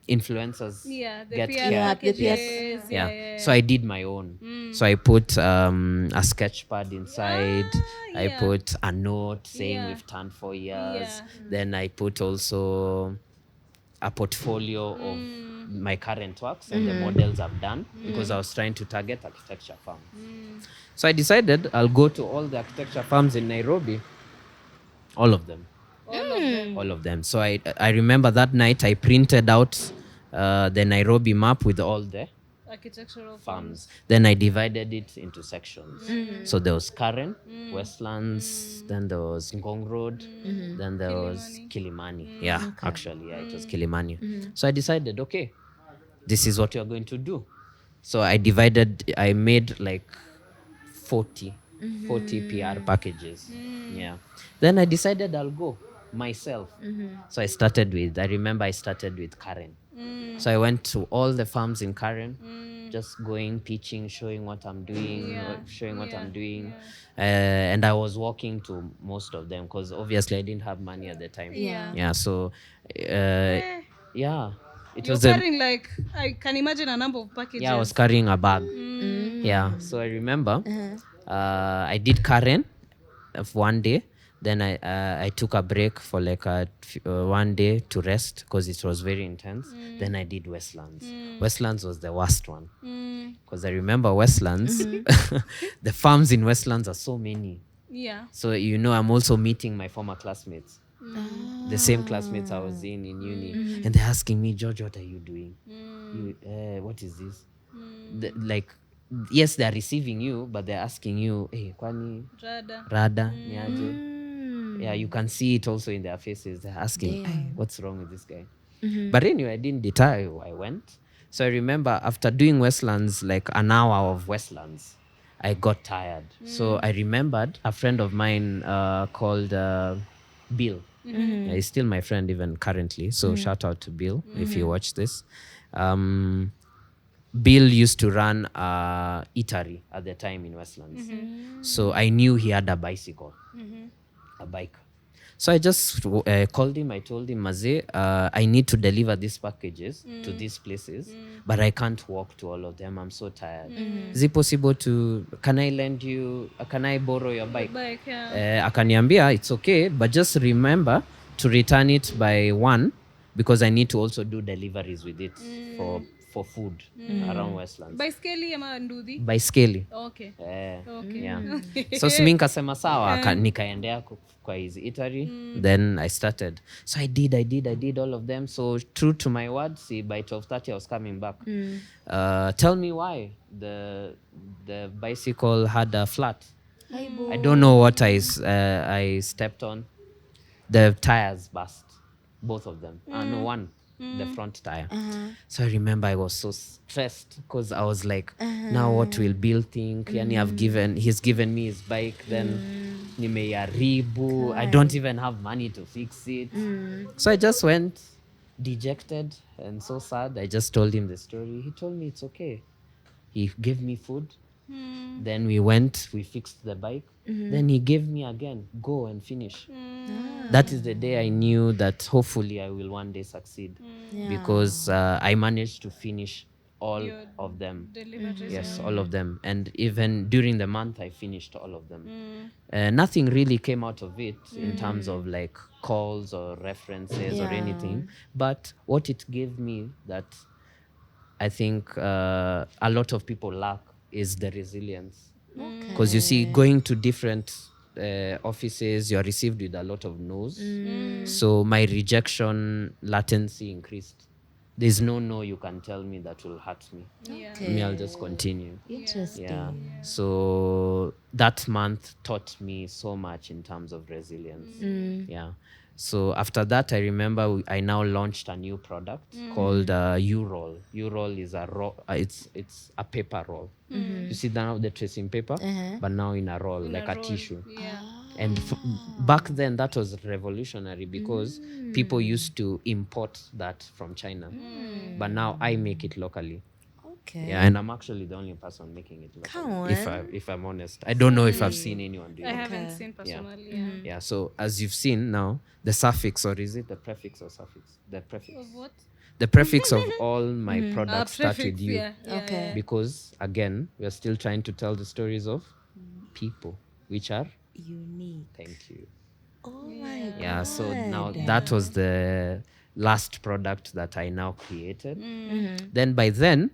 influencers get care. packages. Yeah. So I did my own. So I put a sketch pad inside. I put a note saying we've turned 4 years. Then I put also a portfolio of my current works and the models I've done, because I was trying to target architecture firms. So I decided I'll go to all the architecture firms in Nairobi, all of them. All of them. So I remember that night I printed out the Nairobi map with all the Architectural farms. Then I divided it into sections. So there was Karen, Westlands, then there was Ngong Road, then there was Kilimani. Yeah, actually, it was Kilimani. So I decided, okay, this is what you're going to do. So I made like 40 PR packages. Yeah. Then I decided I'll go. myself. So I remember I started with Karen. So I went to all the farms in Karen, just going, pitching, showing what I'm doing, and I was walking to most of them because obviously I didn't have money at the time. So it You're was carrying like, I can imagine a number of packages. I was carrying a bag. So I remember I did Karen of one day. Then I took a break for like 1 day to rest because it was very intense. Then I did Westlands. Westlands was the worst one because I remember Westlands. The farms in Westlands are so many. So I'm also meeting my former classmates. The same classmates I was in uni. And they're asking me, George, what are you doing? What is this? Yes, they're receiving you, but they're asking you, hey, kwani rada niaje? Yeah, you can see it also in their faces. They're asking, hey, what's wrong with this guy? But anyway, I didn't deter. I went. So I remember after doing Westlands, like an hour of Westlands, I got tired. So I remembered a friend of mine called Bill. He's still my friend even currently. So shout out to Bill if you watch this. Bill used to run eatery at the time in Westlands. So I knew he had a bicycle, a bike. So I just called him. I told him, Maze, I need to deliver these packages to these places, but I can't walk to all of them. I'm so tired. Is it possible can I borrow your bike? Akaniambia, it's okay, but just remember to return it by 1 because I need to also do deliveries with it for food around Westlands. Baiskeli ama ndudhi? Baiskeli. Okay. Yeah. So simi nikasema sawa, nikaendea kwa hizi eatery. Then I started. So I did all of them. So true to my word, see, by 12:30 I was coming back. Tell me why the bicycle had a flat. I don't know what I stepped on. The tires burst, both of them. No, one. The front tire. So I remember I was so stressed because I was like, now what will Bill think? Yani he's given me his bike, then nimeyaribu. I don't even have money to fix it. So I just went dejected and so sad. I just told him the story. He told me it's okay. He gave me food. Then we fixed the bike. Then he gave me again, go and finish. That is the day I knew that hopefully I will one day succeed because I managed to finish all of them. Yes, all of them. And even during the month, I finished all of them. Nothing really came out of it in terms of like calls or references or anything. But what it gave me that I think a lot of people lack is the resilience. Because you see, going to different offices, you're received with a lot of no's. So my rejection latency increased. There's no you can tell me that will hurt me. Me, I'll just continue. Interesting. Yeah. So that month taught me so much in terms of resilience. Yeah. So after that, I remember I now launched a new product called U-Roll. U-Roll is a roll. It's a paper roll. You see now the tracing paper, but now in a roll, like a tissue. And back then, that was revolutionary because people used to import that from China. But now I make it locally. Okay. Yeah, and I'm actually the only person making it locally. If I'm honest, I don't know if I've seen anyone doing it. I haven't seen personally. Yeah. So as you've seen now, the suffix, or is it the prefix or suffix? The prefix. Of what? The prefix of all my products start with you. Okay. Because again, we are still trying to tell the stories of people, which are unique. Thank you. Oh my God. Yeah. So now that was the last product that I now created. Then by then,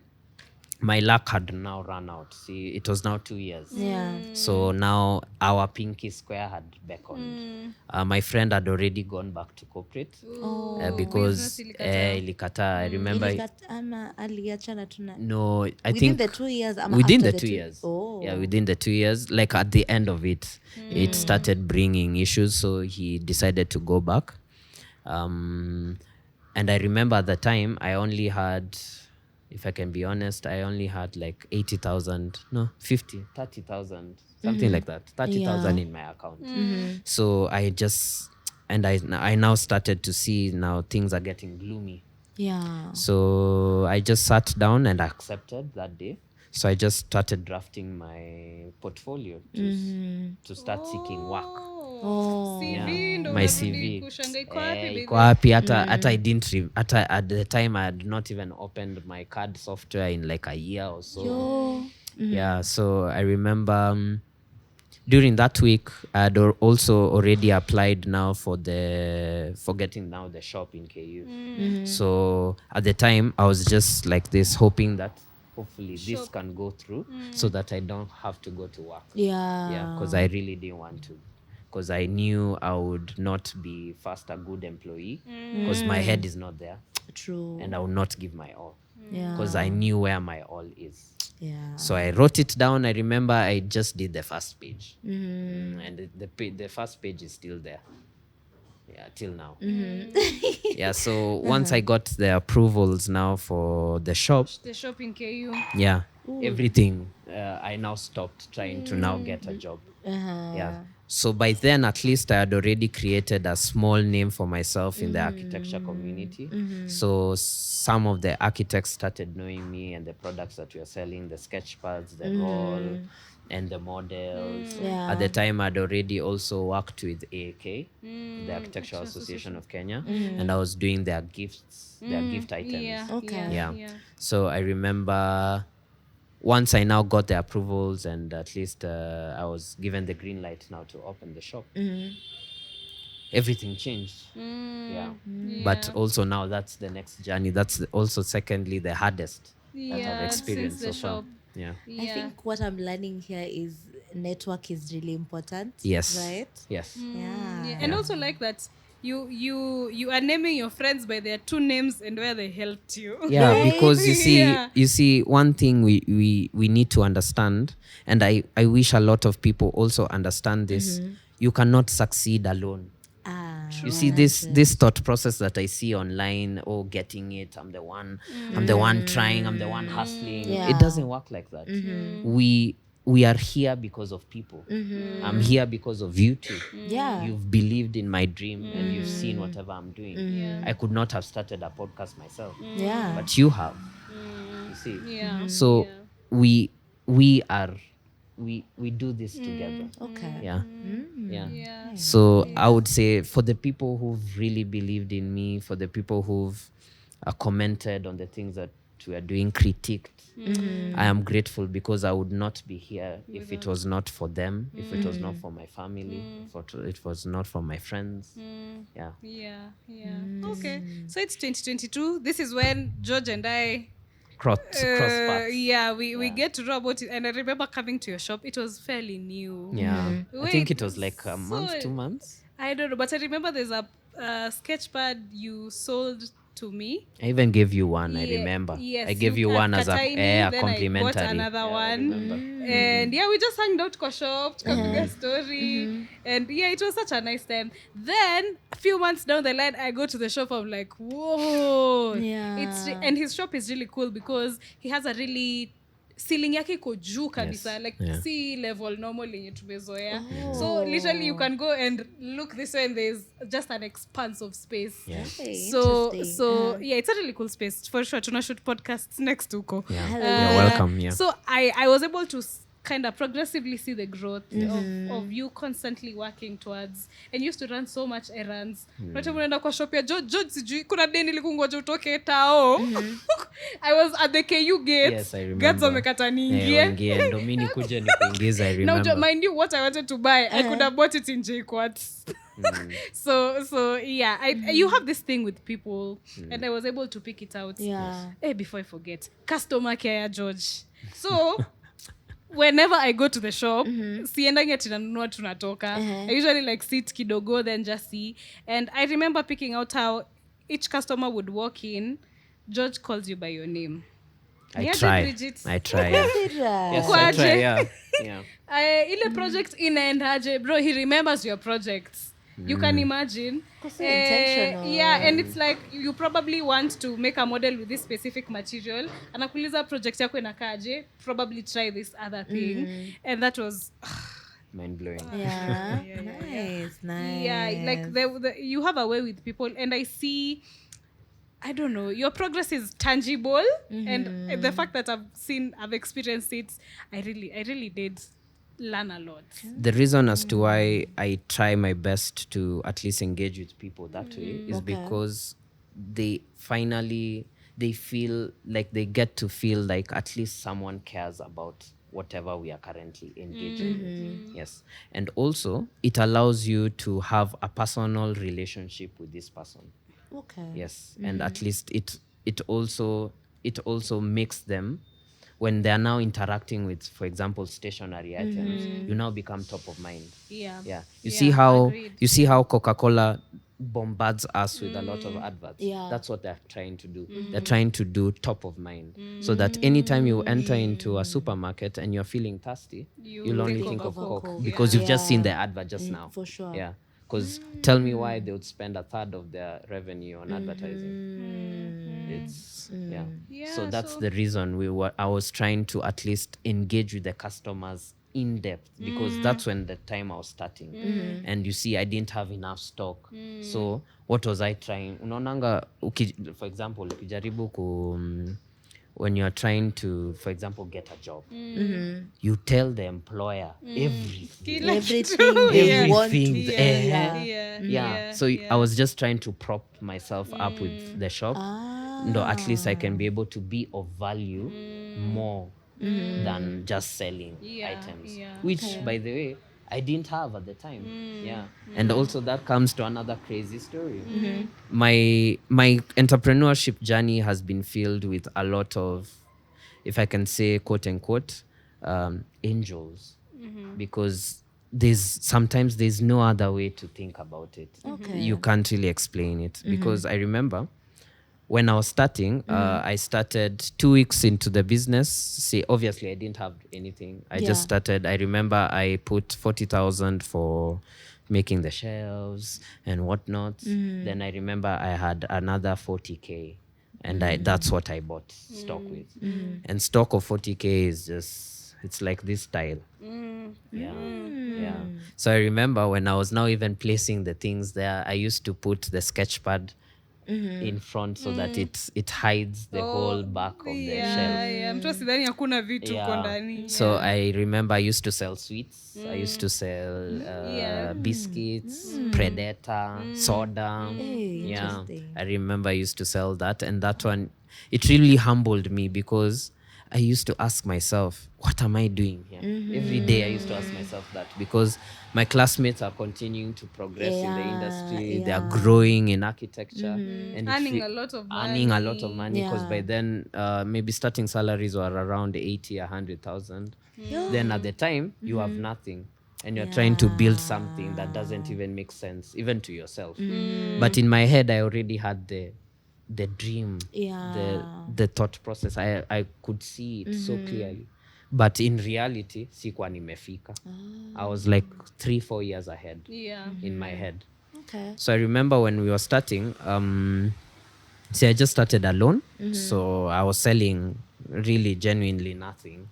my luck had now run out. See, it was now 2 years. Yeah. So now our pinky square had beckoned. My friend had already gone back to corporate because ilikataa. I remember. No, I within think the 2 years. Within after the 2 years. Oh. Yeah, within the 2 years. Like at the end of it, it started bringing issues. So he decided to go back. And I remember at the time, I only had, if I can be honest, I only had like 30,000, 30,000, something like that, 30,000 in my account. So I just and I now started to see now things are getting gloomy. Yeah. So I just sat down and accepted that day. So I just started drafting my portfolio to start seeking work. CV ndo My unarudi CV. kushanga iko wapi baby? Iko wapi hata I didn't hata at the time I had not even opened my CAD software in like a year or so. Yeah, so I remember during that week I had also already applied now for getting now the shop in KU. So at the time I was just like this, hoping that hopefully this can go through so that I don't have to go to work. Yeah, because I really didn't want to, because I knew I would not be first a good employee because my head is not there. True. And I would not give my all because Yeah. I knew where my all is. Yeah. So I wrote it down. I remember I just did the first page, and the first page is still there. Yeah, till now. Yeah, so once I got the approvals now for the shop, The shop in KU. yeah, everything, I now stopped trying to now get a job. Yeah. So by then, at least I had already created a small name for myself in the architecture community. So some of the architects started knowing me and the products that we are selling, the sketch pads, the roll, and the models. Yeah. At the time, I'd already also worked with AAK, the Architectural Association of Kenya, and I was doing their gifts, their gift items. Yeah. Okay. Yeah. So I remember once I now got the approvals and at least I was given the green light now to open the shop, everything changed. Yeah. But also now that's the next journey. That's also secondly the hardest that I've experienced so since the far. shop. Yeah. I think what I'm learning here is network is really important. Yes. Right? Yes. Yeah. And also like that you are naming your friends by their two names and where they helped you. Yeah, because Yeah. you see one thing we need to understand, and I wish a lot of people also understand this. You cannot succeed alone. You see this thought process that I see online, getting it, I'm the one trying, I'm the one hustling. Yeah. It doesn't work like that. We are here because of people. I'm here because of you too. Yeah. You've believed in my dream and you've seen whatever I'm doing. I could not have started a podcast myself, Yeah. but you have. You see. Yeah. So we do this together. Okay. Yeah. Yeah. So I would say for the people who've really believed in me, for the people who've commented on the things that we are doing, critiqued, I am grateful, because I would not be here if it was not for them, if it was not for my family, if it was not for my friends. Yeah. Yeah. Okay. So it's 2022. This is when George and I Cross paths. we get to know about it. And I remember coming to your shop. It was fairly new. Yeah. I think Wait, it was like a month, 2 months. I don't know, but I remember there's a sketch pad you sold to me. I even gave you one, I Yeah, remember. yes, I gave you one as a Katini, then complimentary. I bought another I one. remember. And we just hung out kwa shop, tukapiga story. And it was such a nice time. Then a few months down the line, I go to the shop, I'm like, whoa. Yeah. And his shop is really cool because he has a really ceiling yake iko juu kabisa, Yes. like Yeah. sea level normal yenye tumezoea. So literally you can go and look this way and there's just an expanse of space. Yeah. Hey, So interesting. it's a really cool space for sure. Tuna shoot podcasts next huko. Yeah. Hello. You're welcome. Yeah. So I was able to kind of progressively see the growth of you constantly working towards, and you used to run so much errands. Unata unaenda kwa shop ya George sijui kuna deni likungoja utoke tao. I was at the KU gate. Yes, I remember. Gates wamekata niingie. Ndo mi nikuje nikuingiza, I Now, remember. mind you, what I wanted to buy, I could have bought it in JQuartz. So yeah, you have this thing with people, and I was able to pick it out. Yeah. Hey, before I forget, customer care, George. So whenever I go to the shop, siendangi ati nanunua tunatoka. I usually like sit kidogo, then just see. And I remember picking out how each customer would walk in. George calls you by your name. I Niaje, try. Bridget? I try. Yeah. Yes, I Kwaje? try. Yeah. Yeah. Ile project inaendaje, bro? He remembers your projects. You can imagine. So intentional. Yeah, and it's like you probably want to make a model with this specific material. Anakuuliza project yako inakaaje? Probably try this other thing. And that was mind-blowing. Yeah. Yeah. Nice. Yeah, like you have a way with people, and I see, I don't know, your progress is tangible, and the fact that I've experienced it, I really did learn a lot. The reason as to why I try my best to at least engage with people that way is because they feel like they get to feel like at least someone cares about whatever we are currently engaging with. Yes. And also it allows you to have a personal relationship with this person. Okay. Yes. And at least it also makes them, when they are now interacting with, for example, stationary items, you now become top of mind. Yeah. You Agreed. see how Coca-Cola bombards us with a lot of adverts. Yeah. That's what they're trying to do. They're trying to do top of mind, so that anytime you enter into a supermarket and you're feeling thirsty, you'll only think of Coke, because you've just seen the advert just now. For sure. Yeah. Because tell me why they would spend a third of their revenue on advertising. It's so that's the reason I was trying to at least engage with the customers in depth, because that's when the time I was starting. And you see, I didn't have enough stock. So what was I trying? Unaonanga, for example, ukijaribu when you're trying to, for example, get a job, you tell the employer everything. Everything. So I was just trying to prop myself up with the shop. No, at least I can be able to be of value more than just selling items, which by the way I didn't have at the time. And also that comes to another crazy story. My entrepreneurship journey has been filled with a lot of, if I can say, quote unquote, angels, because sometimes there's no other way to think about it. You can't really explain it, because I remember when I was starting, I started 2 weeks into the business. See, obviously I didn't have anything. I just started. I remember I put 40,000 for making the shelves and whatnot. Then I remember I had another 40K, and that's what I bought stock with. And stock of 40K is just, it's like this style. So I remember when I was now even placing the things there, I used to put the sketch pad in front so that it hides the whole back of the shelf. So I remember I used to sell sweets. I used to sell biscuits, Predator, soda. I remember I used to sell that, and that one, it really humbled me, because I used to ask myself, what am I doing here? Every day I used to ask myself that, because my classmates are continuing to progress in the industry. They are growing in architecture and earning a lot of money. Because by then maybe starting salaries were around 80, 100,000. Then at the time you have nothing, and you're trying to build something that doesn't even make sense, even to yourself. But in my head I already had the dream, the thought process. I could see it so clearly, but in reality sikuwa nimefika. I was like 3-4 years ahead in my head. So I remember when we were starting, I just started alone. So I was selling really genuinely nothing,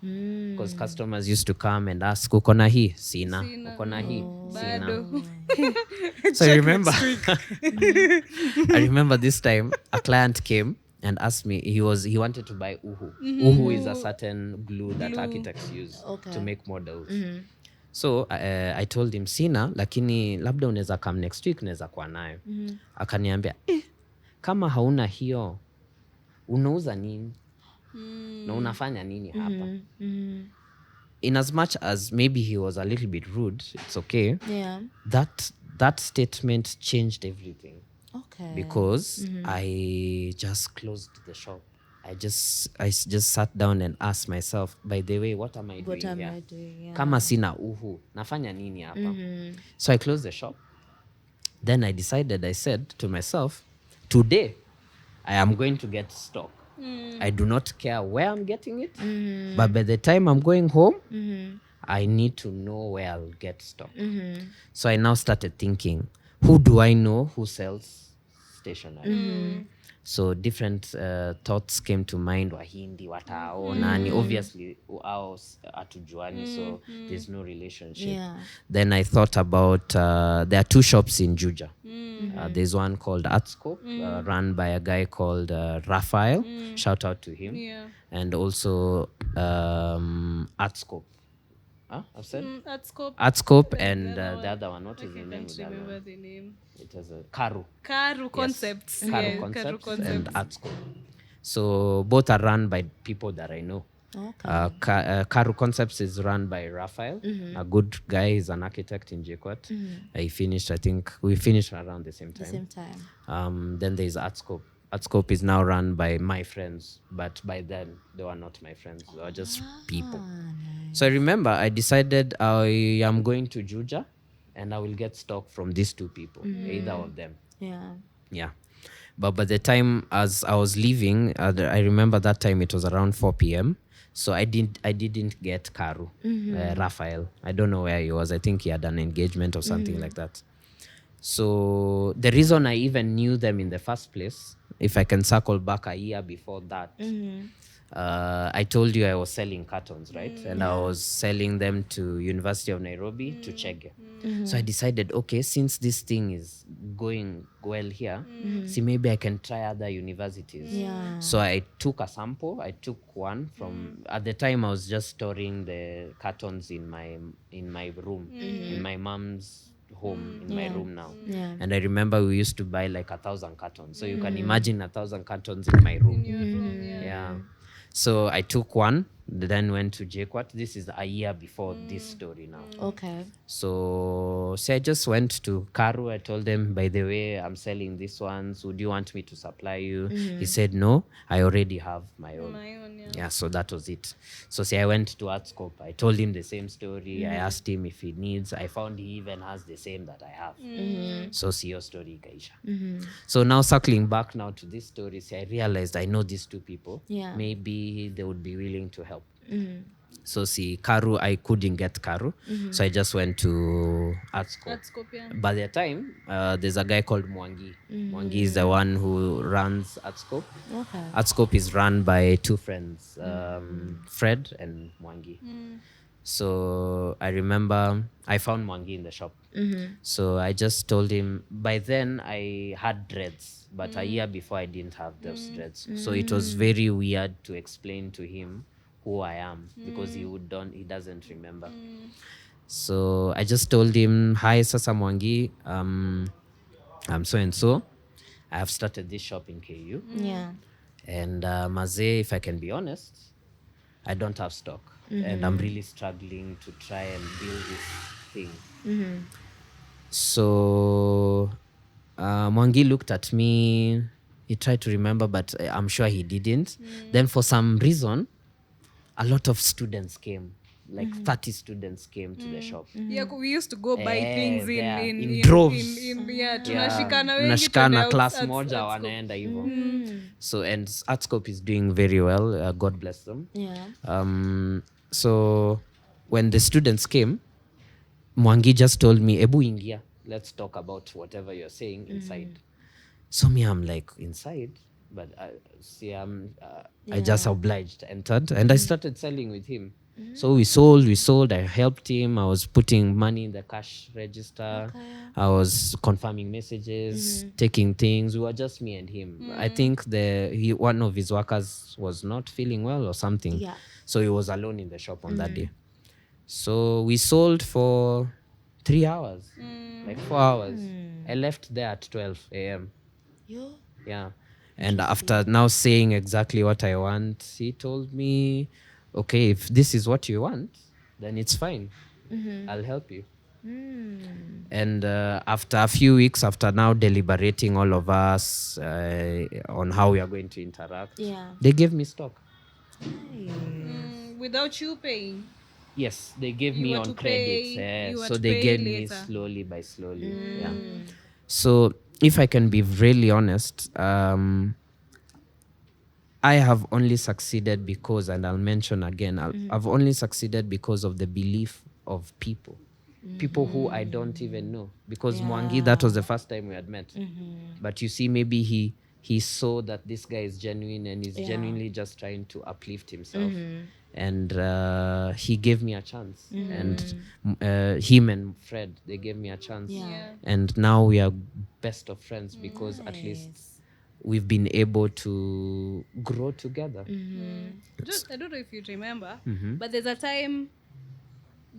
because customers used to come and ask, uko na hii? Sina. Uko na hii? Sina. So I remember this time a client came and asked me, he wanted to buy uhu. Uhu is a certain glue that architects use to make models. So I told him sina, lakini labda unaweza come next week, naweza kuwa nayo. Akaniambia, kama hauna hiyo unauza nini? Na unafanya nini hapa? In as much as maybe he was a little bit rude, it's okay. That statement changed everything. Because I just closed the shop. I just sat down and asked myself, by the way, what am I doing here? Kama sina uhu, nafanya nini hapa? So I closed the shop. Then I said to myself, today I am going to get stock. I do not care where I'm getting it, but by the time I'm going home, I need to know where I'll get stock. So I now started thinking, who do I know who sells stationery? So different thoughts came to mind, wahindi watao nani, obviously ao atujuani, so there's no relationship. Then I thought about there are 2 shops in Juja. There's one called Artscope, run by a guy called Raphael, shout out to him. And also Artscope. I've said Artscope and the other one, what is the name of that one? It has a Karu Concepts. Karu Concepts and Artscope. So both are run by people that I know. Karu Concepts is run by Raphael, a good guy. He's an architect in JKUAT. I think we finished around the same time. Then there's Artscope. Artscope is now run by my friends, but by then they were not my friends. They were just people. Nice. So I remember I decided I am going to Juja and I will get stock from these 2 people, either of them. Yeah. But by the time as I was leaving, I remember that time it was around 4 p.m. So I didn't get Karu, Raphael. I don't know where he was. I think he had an engagement or something like that. So the reason I even knew them in the first place, if I can circle back a year before that, I told you I was selling cartons, right? And I was selling them to University of Nairobi, to Chege. So I decided, okay, since this thing is going well here, see, maybe I can try other universities. So I took a sample. I took one from, at the time I was just storing the cartons in my room, in my mom's home, in my room now. And I remember we used to buy like 1,000 cartons. So you can imagine 1,000 cartons in my room. Yeah. So I took one, then went to JKUAT. This is a year before this story now. Okay. So I just went to Karu. I told them, by the way, I'm selling these ones. Would you want me to supply you? He said, no, I already have my own. Yeah, so that was it. So I went to Artscope. I told him the same story. I asked him if he needs. I found he even has the same that I have. So see your story, Kaisha. So now circling back now to this story, I realized I know these 2 people. Maybe they would be willing to help. So see, Karu, I couldn't get Karu. So I just went to Artscope. By the time, there's a guy called Mwangi. Mwangi is the one who runs Artscope. Artscope is run by 2 friends, Fred and Mwangi. So I remember I found Mwangi in the shop. So I just told him, by then I had dreads, but a year before I didn't have those dreads. So it was very weird to explain to him who I am, because he doesn't remember. So I just told him, hi, Sasa Mwangi, I'm so and so. I have started this shop in KU. And Maze, if I can be honest, I don't have stock. And I'm really struggling to try and build this thing. So Mwangi looked at me. He tried to remember, but I'm sure he didn't. Then for some reason, a lot of students came. Like 30 students came to the shop. Yeah, we used to go buy things in droves. Tunashikana class moja wanaenda hivyo. So and Artscope is doing very well. God bless them. So when the students came, Mwangi just told me, Ebu ingia, let's talk about whatever you're saying inside. So me, I'm like, inside? But I just obliged, entered, and I started selling with him. So we sold, I helped him. I was putting money in the cash register. I was confirming messages, taking things. We were just me and him. I think one of his workers was not feeling well or something. So he was alone in the shop on that day. So we sold for 3 hours, like 4 hours. I left there at 12 a.m. Yeah. And after now saying exactly what I want, he told me, okay, if this is what you want, then it's fine. I'll help you. And after a few weeks, after now deliberating all of us on how we are going to interact, they gave me stock. Without you paying? Yes, they gave me on credit. So they gave me slowly by slowly. Yeah. So if I can be really honest, I have only succeeded because, and I'll mention again, I've only succeeded because of the belief of people. People who I don't even know. Because Mwangi, that was the first time we had met. But you see, maybe he he saw that this guy is genuine and he's genuinely just trying to uplift himself. And he gave me a chance. And him and Fred, they gave me a chance. And now we are best of friends because at least we've been able to grow together. I don't know if you remember, but there's a time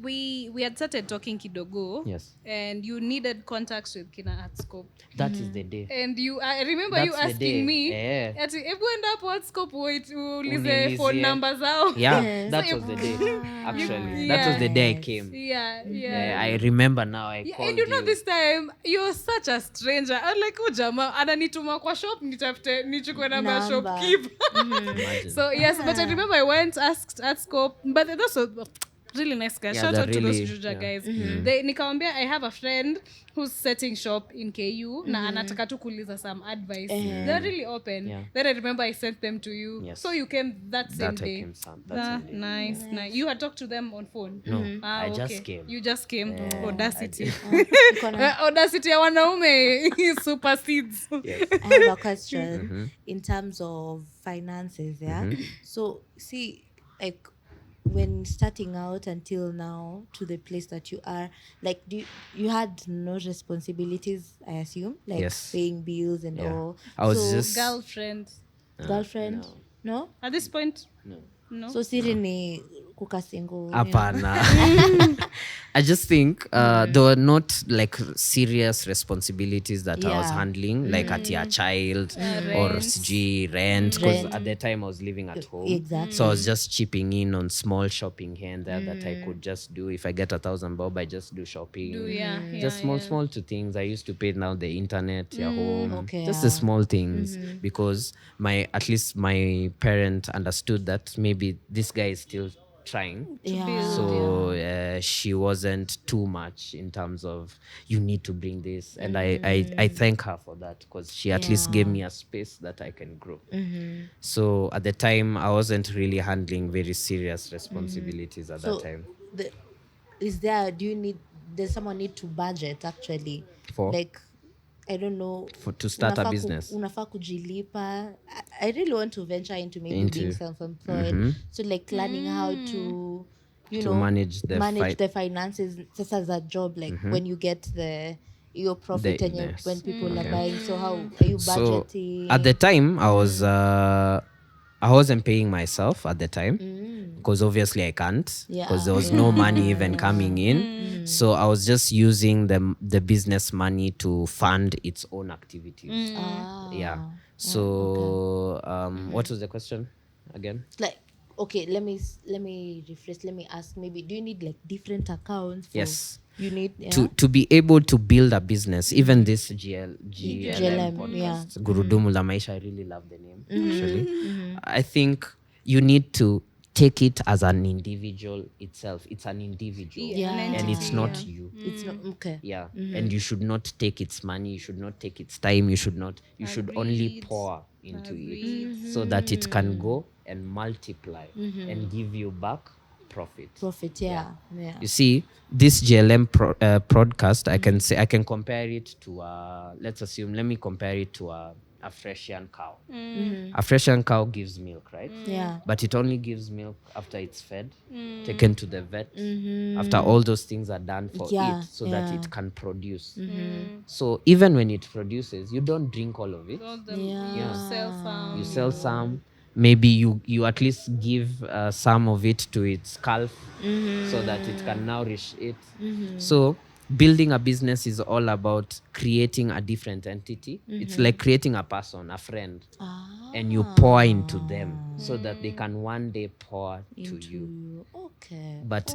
we had started talking kidogo. Yes. And you needed contacts with kina Artscope. That is the day. And I remember That's you the day. asking me, Yeah. ati ebu enda hapo Artscope ulize Uniulizie. phone numbers zao. Yeah, that was the day. Actually, that was the day I came. Yeah. I remember now. I called And you know you. this time you're such a stranger. I'm like, jamaa ananituma kwa shop nitafute nichukue namba ya Number. shopkeeper. Imagine. So yes, but I remember I went, asked Artscope, but those were really nice guys. Yeah, Shout they're out to those really- Juja yeah. guys. Nikamwambia I have a friend who's setting shop in KU na anataka tu kuuliza some advice. They're really open. Yeah. Then I remember I sent them to you. Yes. So you came that same That I day. came that same day. Nice. You had talked to them on phone? No, I just came. You just came. Audacity. Uko na- Audacity ya wanaume supersedes. Yes. I have a question in terms of finances, yeah? So, see, like, when starting out until now to the place that you are, like, you had no responsibilities, I assume? Like, Yes. paying bills and Yeah. all. I was So, just Girlfriend. girlfriend? No. At this point, no. So, siri ni kuka single. Apana. I just think there were not like serious responsibilities that I was Yeah. handling, like at your child or CG rent, because at the time I was living at home. Exactly. So I was just chipping in on small shopping here and there that I could just do. If I get 1,000 bob, I just do shopping. Just small to things. I used to pay now the internet, your home. Okay, Just yeah. the small things because at least my parent understood that maybe this guy is still trying. Yeah. So she wasn't too much in terms of you need to bring this, and I thank her for that because she at least gave me a space that I can grow. So at the time I wasn't really handling very serious responsibilities at So, that time. does someone need to budget actually? For? Like, I don't know. To start a unafaa business. Unafaa kujilipa. I really want to venture into maybe Into- being self-employed. So like learning how to, manage the the finances just as a job, like when you get your profit and yes. when people are buying. So how are you budgeting? So at the time I wasn't paying myself at the time because obviously I can't because there was no money even coming in. So I was just using the business money to fund its own activities. Yeah. So what was the question again? Like, okay, let me rephrase. Let me ask. Maybe do you need like different accounts? Yes. You need To be able to build a business, even this GLM GLM, podcast, Gurudumu la Maisha, I really love the name. Actually, I think you need to take it as an individual itself. It's an individual, and it's not you. It's not okay. Yeah, and you should not take its money. You should not take its time. You should only pour into it so that it can go and multiply and give you back profit. Yeah. Yeah. You see, this GLM podcast, I can compare it to let me compare it to a Fresian cow. A Fresian cow gives milk, right? Yeah. But it only gives milk after it's fed, taken to the vet, after all those things are done for Yeah, it so that it can produce. So even when it produces, you don't drink all of it. You sell some. Maybe you at least give some of it to its calf so that it can nourish it. So building a business is all about creating a different entity. It's like creating a person, a friend, and you pour into them so that they can one day pour to you. Okay. But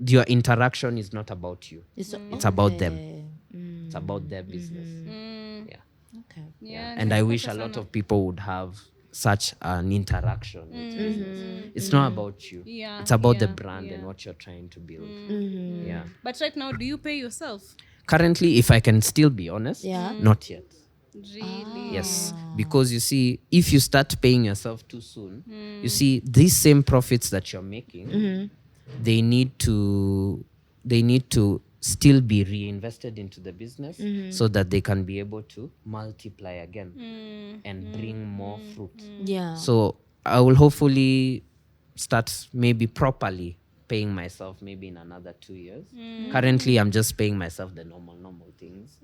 your interaction is not about you. It's about them. It's about their business. Okay. Yeah. And I wish a lot of people would have such an interaction with business. It's not about you. It's about the brand and what you're trying to build. Yeah. But right now, do you pay yourself? Currently, if I can still be honest, not yet. Really? Yes. Because you see, if you start paying yourself too soon, you see, these same profits that you're making, they need to still be reinvested into the business so that they can be able to multiply again and bring more fruit. Yeah. So I will hopefully start maybe properly paying myself maybe in another 2 years. Currently, I'm just paying myself the normal things,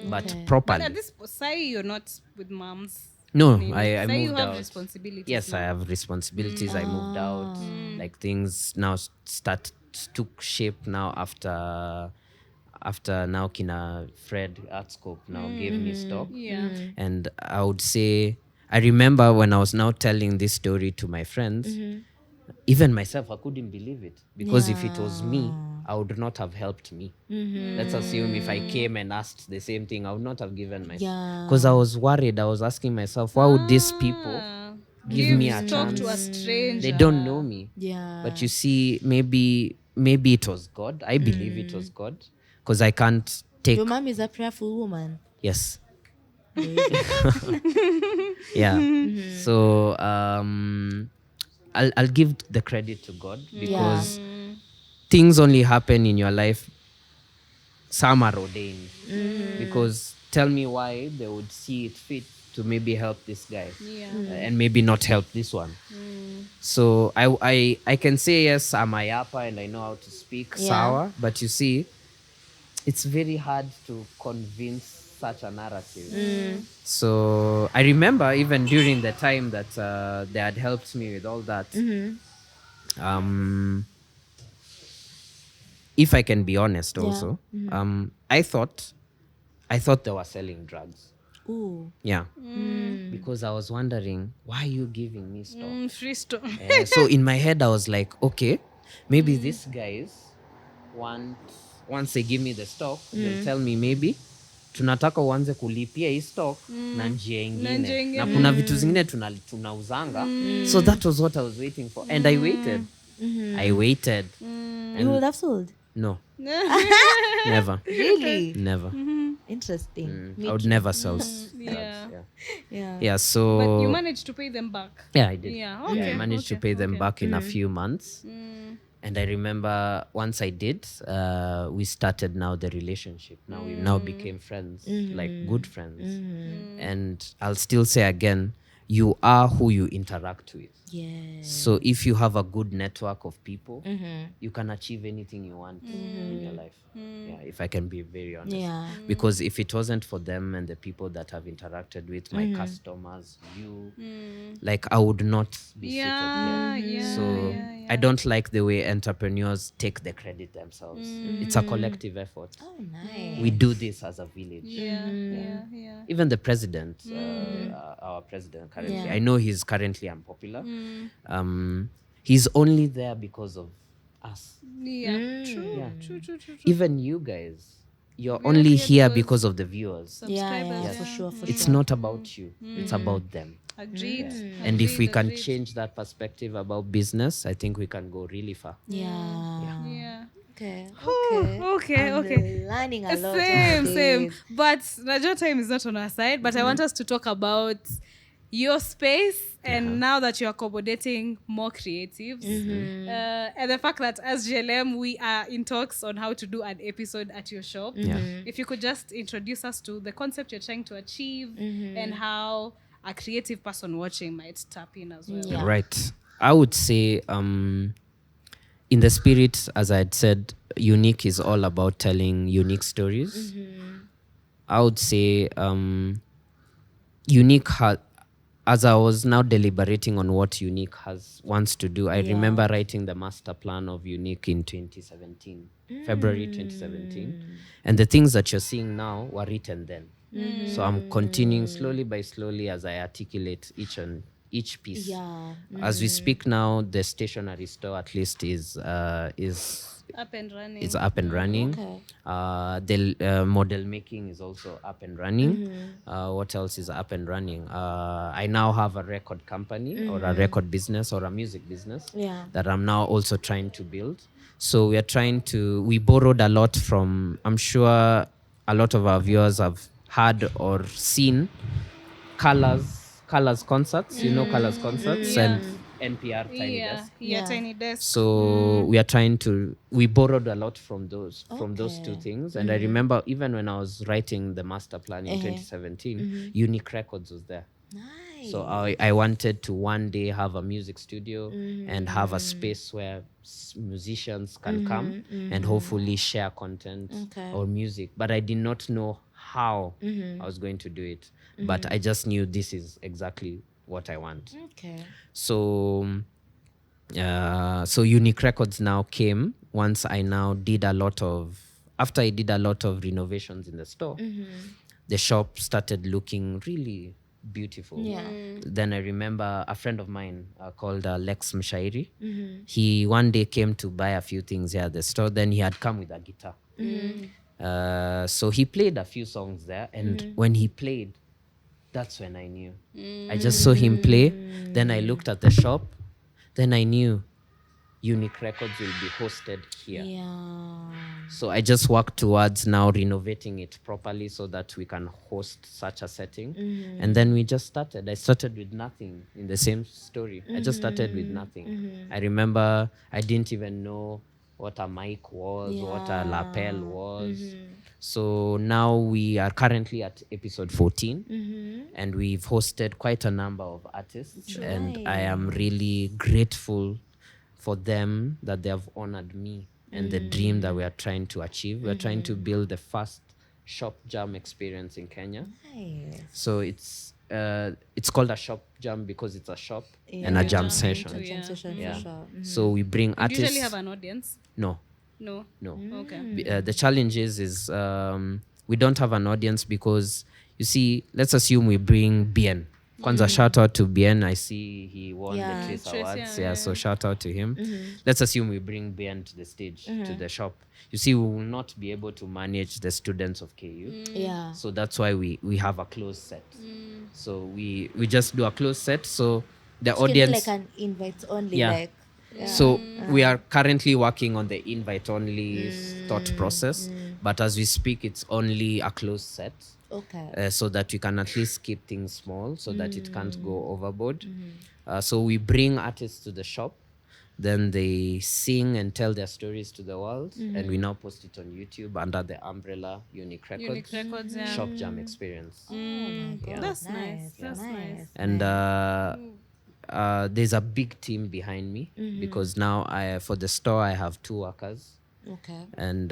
but Okay. properly. But at this, say you're not with moms. No, Nini. I Say moved you have out. responsibilities. Yes, now. I have responsibilities. I moved out. Like things now took shape now after now Kina Fred Artscope now gave me stock. Yeah. And I would say I remember when I was now telling this story to my friends, even myself I couldn't believe it, because if it was me, I would not have helped me. Let's assume if I came and asked the same thing, I would not have given myself, because I was worried. I was asking myself, why would these people give me a stock chance? to a stranger. They don't know me. Yeah. But you see, maybe it was God. I believe it was God, because I can't take. Your mom is a prayerful woman. Yes. Yeah. So I'll give the credit to God, because things only happen in your life. Some are ordained. Because tell me why they would see it fit to maybe help this guy and maybe not help this one. So I can say yes, I'm a yapper and I know how to speak sour, but you see, it's very hard to convince such a narrative. So I remember even during the time that they had helped me with all that, if I can be honest also, I thought they were selling drugs. Ooh. Yeah. Because I was wondering, why are you giving me stock? Free stock. So in my head, I was like, okay, maybe these guys once they give me the stock, they'll tell me maybe tunataka uanze kulipia hii stock na njia ingine. Na kuna vitu zingine tunauzanga. So that was what I was waiting for. And I waited. I waited. You would have sold? No. Never. Really? Never. Interesting. I would never sell Yeah. drugs. Yeah. So But you managed to pay them back. yeah, I did. Yeah, okay, I managed to pay them back in a few months. And I remember once I did, we started now the relationship. Now we now became friends, like good friends. And I'll still say again, you are who you interact with. Yes. So if you have a good network of people, you can achieve anything you want in your life. Yeah, if I can be very honest. Yeah. Because if it wasn't for them and the people that I've interacted with, my customers, you, like I would not be seated here. So I don't like the way entrepreneurs take the credit themselves. It's a collective effort. Oh, nice. We do this as a village. Yeah. Even the president, our president currently, I know he's currently unpopular. He's only there because of us. True. Even you guys, you're only here because of the viewers. Yeah, for sure. It's not about you. It's about them. Agreed. And if we can change that perspective about business, I think we can go really far. Yeah. Okay. Okay. Learning a lot. Same. But Najwa time is not on our side. But I want us to talk about your space and now that you're accommodating more creatives and the fact that as GLM we are in talks on how to do an episode at your shop. If you could just introduce us to the concept you're trying to achieve and how a creative person watching might tap in as well. Right. I would say in the spirit, as I had said, Younique is all about telling unique stories. I would say Younique as I was now deliberating on what Younique wants to do, I remember writing the master plan of Younique in 2017, February 2017. And the things that you're seeing now were written then. So I'm continuing slowly as I articulate each piece. As we speak now, the stationery store at least is Up and running. It's up and running. The model making is also up and running. What else is up and running? I now have a record company or a record business or a music business that I'm now also trying to build. So we borrowed a lot from, I'm sure a lot of our viewers have heard or seen Colors concerts, Colors concerts. And NPR Tiny Desk. Tiny desk. So we borrowed a lot from those two things. And I remember even when I was writing the master plan in 2017, Younique Records was there. Nice. So I wanted to one day have a music studio and have a space where musicians can come and hopefully share content or music. But I did not know how I was going to do it. But I just knew this is exactly what I want. Okay. So Younique Records now came once I now after I did a lot of renovations in the store. The shop started looking really beautiful. Then I remember a friend of mine called Lex Mshairi. He one day came to buy a few things here at the store. Then he had come with a guitar. So he played a few songs there. And when he played, that's when I knew. I just saw him play. Then I looked at the shop. Then I knew Younique Records will be hosted here. So I just worked towards now renovating it properly so that we can host such a setting. And then we just started. I started with nothing in the same story. I just started with nothing. I remember I didn't even know what a mic was, what a lapel was. So now we are currently at episode 14 and we've hosted quite a number of artists. And I am really grateful for them that they have honored me and the dream that we are trying to achieve. We're trying to build the first shop jam experience in Kenya. Nice. So it's called a shop jam because it's a shop and a jam session. Jam session for sure. So we bring You artists. usually have an audience? No. Okay. The challenge is we don't have an audience because, you see, let's assume we bring Bien. Kwanza shout out to Bien. I see he won the Trace Awards. So shout out to him. Let's assume we bring Bien to the stage, to the shop. You see, we will not be able to manage the students of KU. So that's why we have a closed set. So we just do a closed set. So the audience, like an invite only. So we are currently working on the invite only thought process. But as we speak, it's only a closed set. Okay. So that we can at least keep things small so that it can't go overboard. So we bring artists to the shop. Then they sing and tell their stories to the world. And we now post it on YouTube under the umbrella Younique Records. Younique Records, Shop Jam Experience. That's nice. That's nice. And there's a big team behind me because now for the store I have 2 workers. Okay. And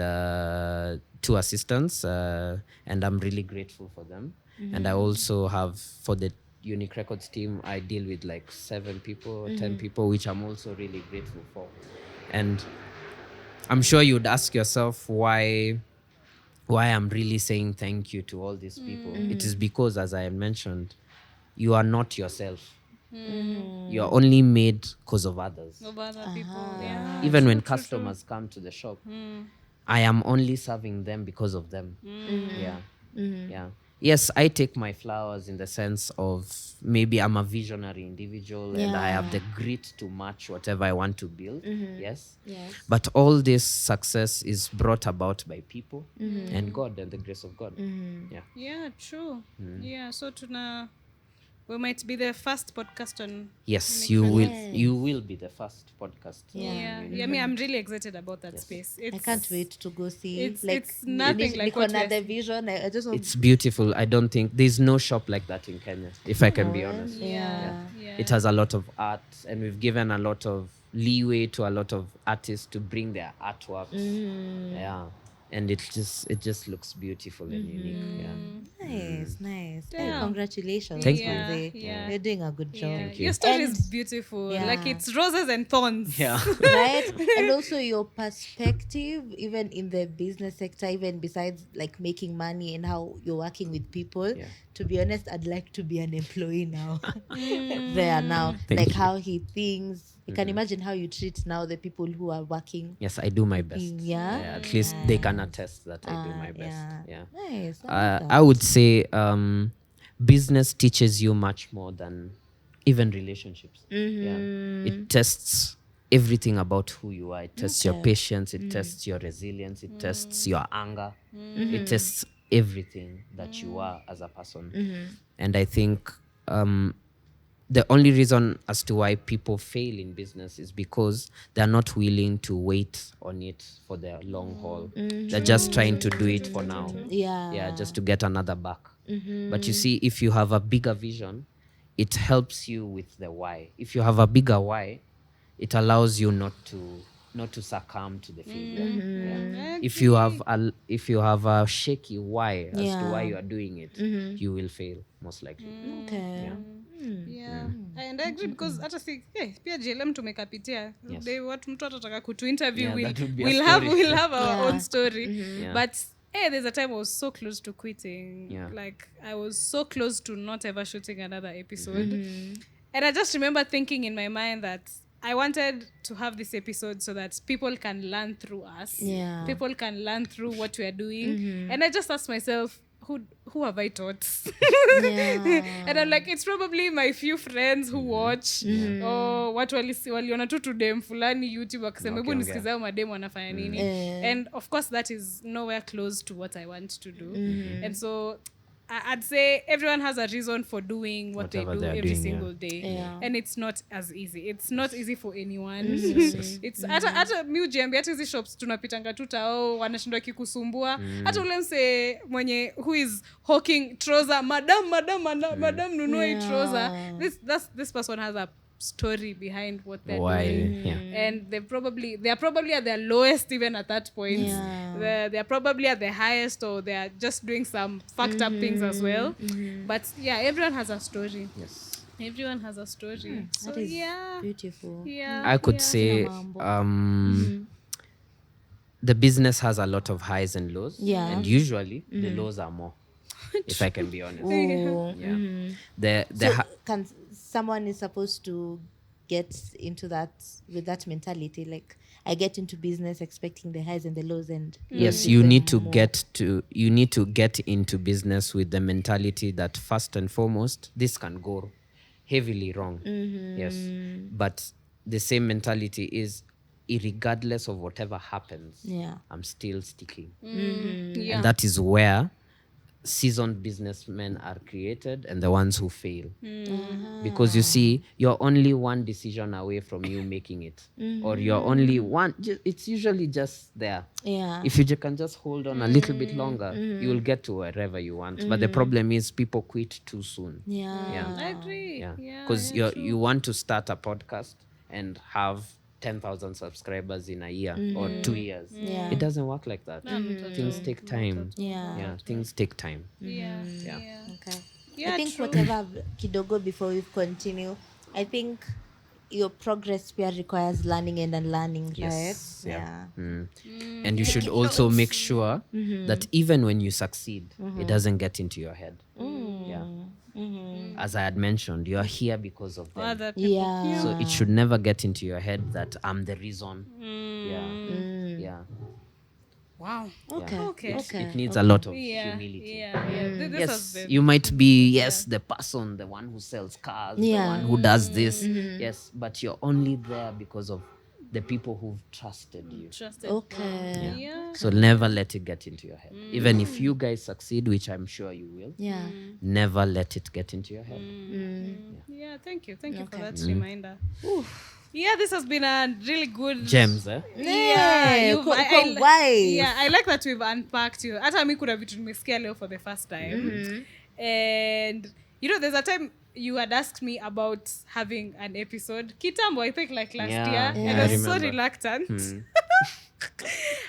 2 assistants, and I'm really grateful for them. And I also have, for the Younique Records team, I deal with like 7 people, 10 people, which I'm also really grateful for. And I'm sure you'd ask yourself why I'm really saying thank you to all these people. It is because, as I mentioned, you are not yourself. You are only made because of others. Of other people, Even when customers come to the shop, I am only serving them because of them. Yes, I take my flowers in the sense of maybe I'm a visionary individual and I have the grit to match whatever I want to build. Yes. But all this success is brought about by people and God and the grace of God. Yeah, true. Yeah, so we might be the first podcast on. Yes, you will. You will be the first podcast. I mean, I'm really excited about that space. I can't wait to go see. It's nothing like what the vision. I just want. It's beautiful. I don't think there's no shop like that in Kenya, if I can be honest. It has a lot of art, and we've given a lot of leeway to a lot of artists to bring their artworks. And it just looks beautiful and unique. Nice. Hey, congratulations. Thank you. You're doing a good job. Thank you. Your story is beautiful. Like it's roses and thorns. Right? And also your perspective, even in the business sector, even besides like making money and how you're working with people. To be honest, I'd like to be an employee now. There now. Thank you. How he thinks. You can imagine how you treat now the people who are working. Yes, I do my best. At least they can attest that I do my best. Nice. I would say business teaches you much more than even relationships. It tests everything about who you are. It tests your patience. It tests your resilience. It tests your anger. It tests everything that you are as a person. And I think the only reason as to why people fail in business is because they're not willing to wait on it for the long haul. They're just trying to do it for now. Yeah. Just to get another buck. But you see, if you have a bigger vision, it helps you with the why. If you have a bigger why, it allows you not to succumb to the failure. If you have a shaky why as to why you are doing it, you will fail most likely. Okay. And I agree because hata si pia JLM tumekapitia. Yes. Watu mtu atataka kutu interview, that would be a we'll have our own story. But there's a time I was so close to quitting. Like I was so close to not ever shooting another episode. And I just remember thinking in my mind that I wanted to have this episode so that people can learn through us. People can learn through what we are doing. And I just asked myself, who have I taught? And I'm like, it's probably my few friends who watch or watu waliona tu tudem fulani YouTube wakisema hebu nisikize hao madem wanafanya nini. And of course that is nowhere close to what I want to do. And so I'd say everyone has a reason for doing what Whatever they do every single day. And it's not as easy. It's not easy for anyone. It's hata mi ujiambia hata hizi shops tunapitanga tu tao wanashindwa kikusumbua. Hata ule mse mwenye who is hawking trouser, madam nunua hii trouser. This person has a story behind what they're doing. And they are probably at their lowest even at that point. They're probably at the highest, or they're just doing some fucked up things as well. But everyone has a story. Everyone has a story. So that is beautiful. I could say the business has a lot of highs and lows. And usually the lows are more. If I can be honest. Can someone is supposed to get into that with that mentality? Like, I get into business expecting the highs and the lows, and yes, you need to get into business with the mentality that first and foremost this can go heavily wrong. Yes, but the same mentality is, irregardless of whatever happens, I'm still sticking. And that is where seasoned businessmen are created, and the ones who fail. Because you see, you're only one decision away from you making it. Or you're only one, it's usually just there. If you can just hold on a little bit longer, you will get to wherever you want. But the problem is people quit too soon. I agree. Because you want to start a podcast and have 10,000 subscribers in a year or 2 years. It doesn't work like that. Things take time. Things take time. Okay. I think whatever kidogo before we continue, I think your progress pia requires learning and unlearning, right? And you should also make sure that even when you succeed, it doesn't get into your head. As I had mentioned, you are here because of them. Other people. So it should never get into your head that I'm the reason. Wow. Okay. It needs a lot of humility. This Yes, you might be the person, the one who sells cars, the one who does this. Yes, but you're only there because of the people who've trusted you. So never let it get into your head. Even if you guys succeed, which I'm sure you will, never let it get into your head. Thank you for that reminder. This has been a really good gems. I like that we've unpacked you. Hata mi kuna vitu nimesikia leo for the first time. And there's a time you had asked me about having an episode kitambo, I think like last year, and I was so reluctant.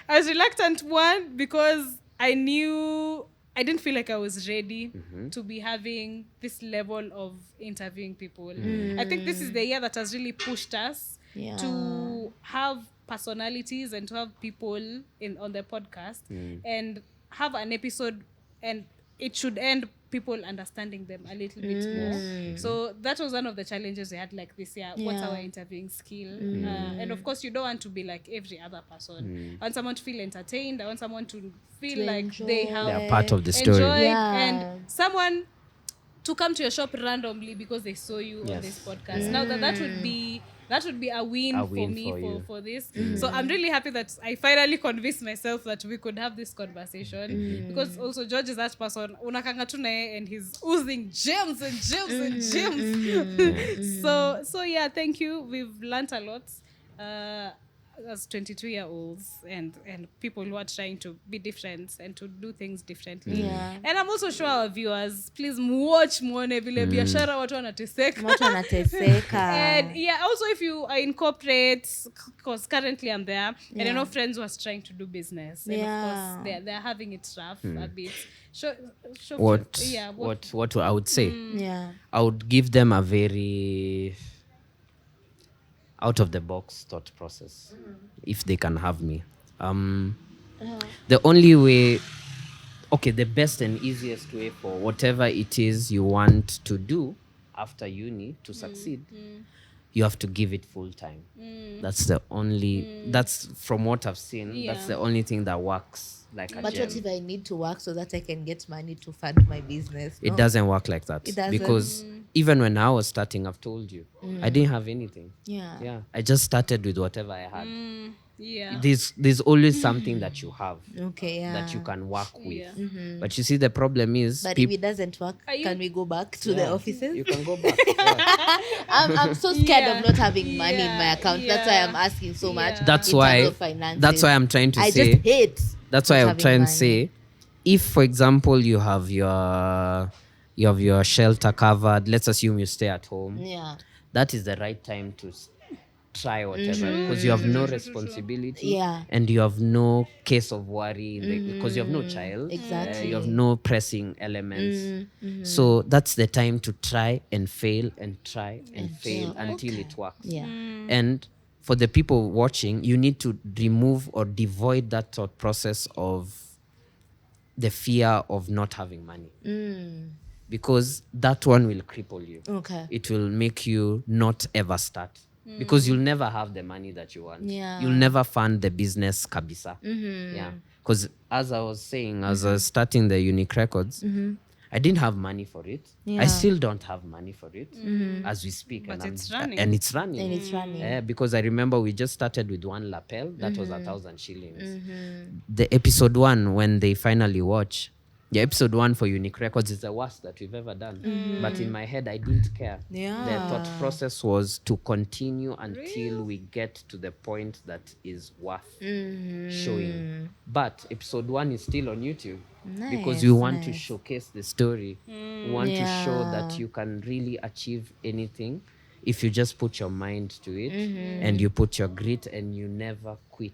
I was reluctant, one, because I didn't feel like I was ready to be having this level of interviewing people. I think this is the year that has really pushed us to have personalities and to have people on the podcast and have an episode, and it should end people understanding them a little bit more. So that was one of the challenges we had like this year. What's our interviewing skill? And of course, you don't want to be like every other person. I want someone to feel entertained. I want someone to feel like they are part of the story. And someone to come to your shop randomly because they saw you on this podcast. Now that would be that would be a win for win me for you. for this. So I'm really happy that I finally convinced myself that we could have this conversation, because also George is that person unakanga tu naye and he's oozing gems and gems and gems. So yeah, thank you. We've learnt a lot as 22-year-olds and people who are trying to be different and to do things differently. Yeah. And I'm also sure our viewers, please watch muone vile biashara watu wanateseka. And yeah, also if you are in corporate, because currently I'm there, and I know friends who are trying to do business, and of course they're having it rough a bit. What I would say, I would give them a very out of the box thought process, if they can have me. The only way, the best and easiest way for whatever it is you want to do after uni to succeed, you have to give it full time. That's the only, that's from what I've seen, that's the only thing that works like a But gem. what if I need to work so that I can get money to fund my business? It doesn't work like that. It doesn't. Because even when I was starting, I've told you, I didn't have anything. Yeah. I just started with whatever I had. Yeah. There's always something that you have Okay, yeah. that you can work with. Yeah. But you see, the problem is But if it doesn't work, can we go back to the offices? you can go back. Yeah. I'm so scared of not having money in my account. That's why I'm asking so much. That's in why terms of finances. that's why I'm trying to I say. just hate. That's why not I'm having trying to money. say, if for example you have your shelter covered, let's assume you stay at home. Yeah. That is the right time to try whatever, because you have no responsibility, and you have no case of worry because you have no child. Exactly. You have no pressing elements. So that's the time to try and fail and try and fail until it works. Yeah. And for the people watching, you need to remove or devoid that thought process of the fear of not having money. Because that one will cripple you. Okay. It will make you not ever start. Because you'll never have the money that you want. Yeah. You'll never fund the business kabisa. Yeah. Because as I was saying, as I was starting the Younique Records, I didn't have money for it. I still don't have money for it as we speak. But and it's running. And it's running. And it's running. Because I remember we just started with one lapel. That was 1,000 shillings. The episode 1, when they finally watch, the episode 1 for Younique Records is the worst that we've ever done. But in my head, I didn't care. Yeah. The thought process was to continue until we get to the point that is worth showing. But episode 1 is still on YouTube. Because we want to showcase the story. We want to show that you can really achieve anything if you just put your mind to it and you put your grit and you never quit.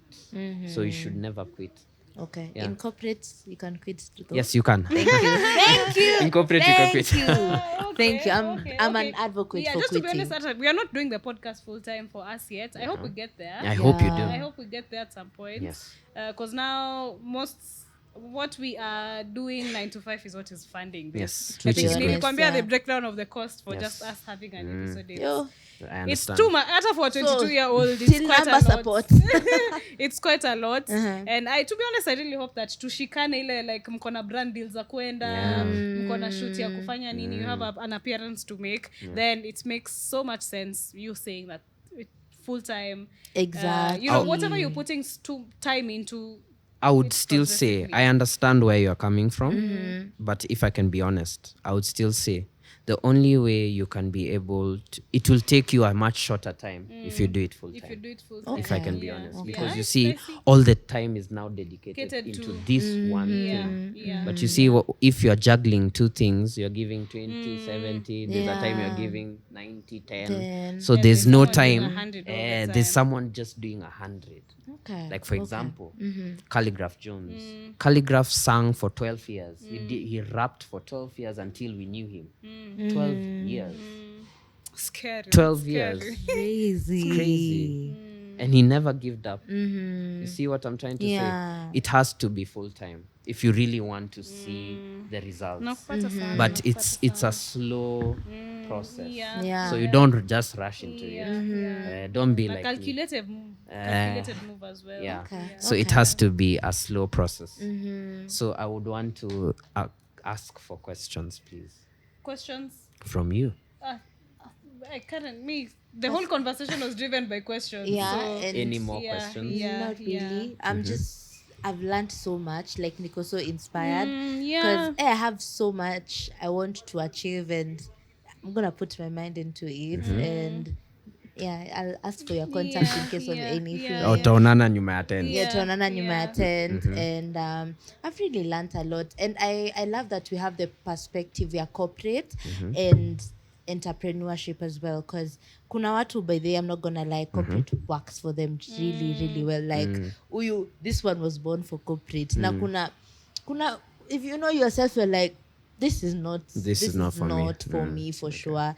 So you should never quit. Okay. Yeah. In corporate, you can quit. Though. Yes, you can. Thank you. Thank you. In corporate, you can quit. Thank you. I'm an advocate for just quitting. to be honest, we are not doing the podcast full time for us yet. I hope we get there. I hope you do. I hope we get there at some point. Yes. Because now what we are doing 9 to 5 is what is funding this. Yes, Like which is great. nilikwambia the breakdown of the cost for Yes. just us having an episode. Yo, I It's understand. too much. Hata for a 22-year-old, it's till quite a number lot. support. It's quite a lot. And to be honest, I really hope that tushikane ile like mkona brand deals za kuenda, mkona shoot ya kufanya nini, you have an appearance to make, then it makes so much sense you saying that full time. Exactly. Whatever you're putting time into. I would still say, I understand where you're coming from, but if I can be honest, I would still say the only way you can be able to, it will take you a much shorter time if you do it full time. If you do it full time. If I can be Yeah. honest. Okay. Because I you see, see. all the time is now dedicated Dedicated into to- this one thing. Yeah. But you see, if you're juggling two things, you're giving 20, 70, there's a time you're giving 90, 10. So And there's there's no someone doing time. 100 all the time. There's someone just doing 100. Okay. Like, for example, Calligraph Jones. Calligraph sang for 12 years. He rapped for 12 years until we knew him. 12 years. Scary. 12 Scary. years. Crazy. Crazy. And he never gave up. You see what I'm trying to Yeah. say? It has to be full time if you really want to see the results. Nakupata sana, But nakupata it's sana. a slow process. Yeah. Yeah. So you don't just rush into Yeah. it. Don't be Like like me. calculated move as well. Yeah. Okay. So it has to be a slow process. So I would want to ask for questions, please, Questions? from you. the whole conversation was driven by questions. Yeah, So, and Any more questions? Yeah, not really. I've learned so much, like Nico, so inspired. Yeah. I have so much I want to achieve, and I'm gonna put my mind into it. And I'll ask for your contact in case of anything. Utaonana nyuma ya tent. Tuonana nyuma ya tent. And I've really learned a lot, and I love that we have the perspective ya corporate and entrepreneurship as well, because kuna watu, by the way, I'm not gonna lie, corporate works for them really really well, like this one was born for corporate. Na kuna if you know yourself, you're like, this is not for me for sure.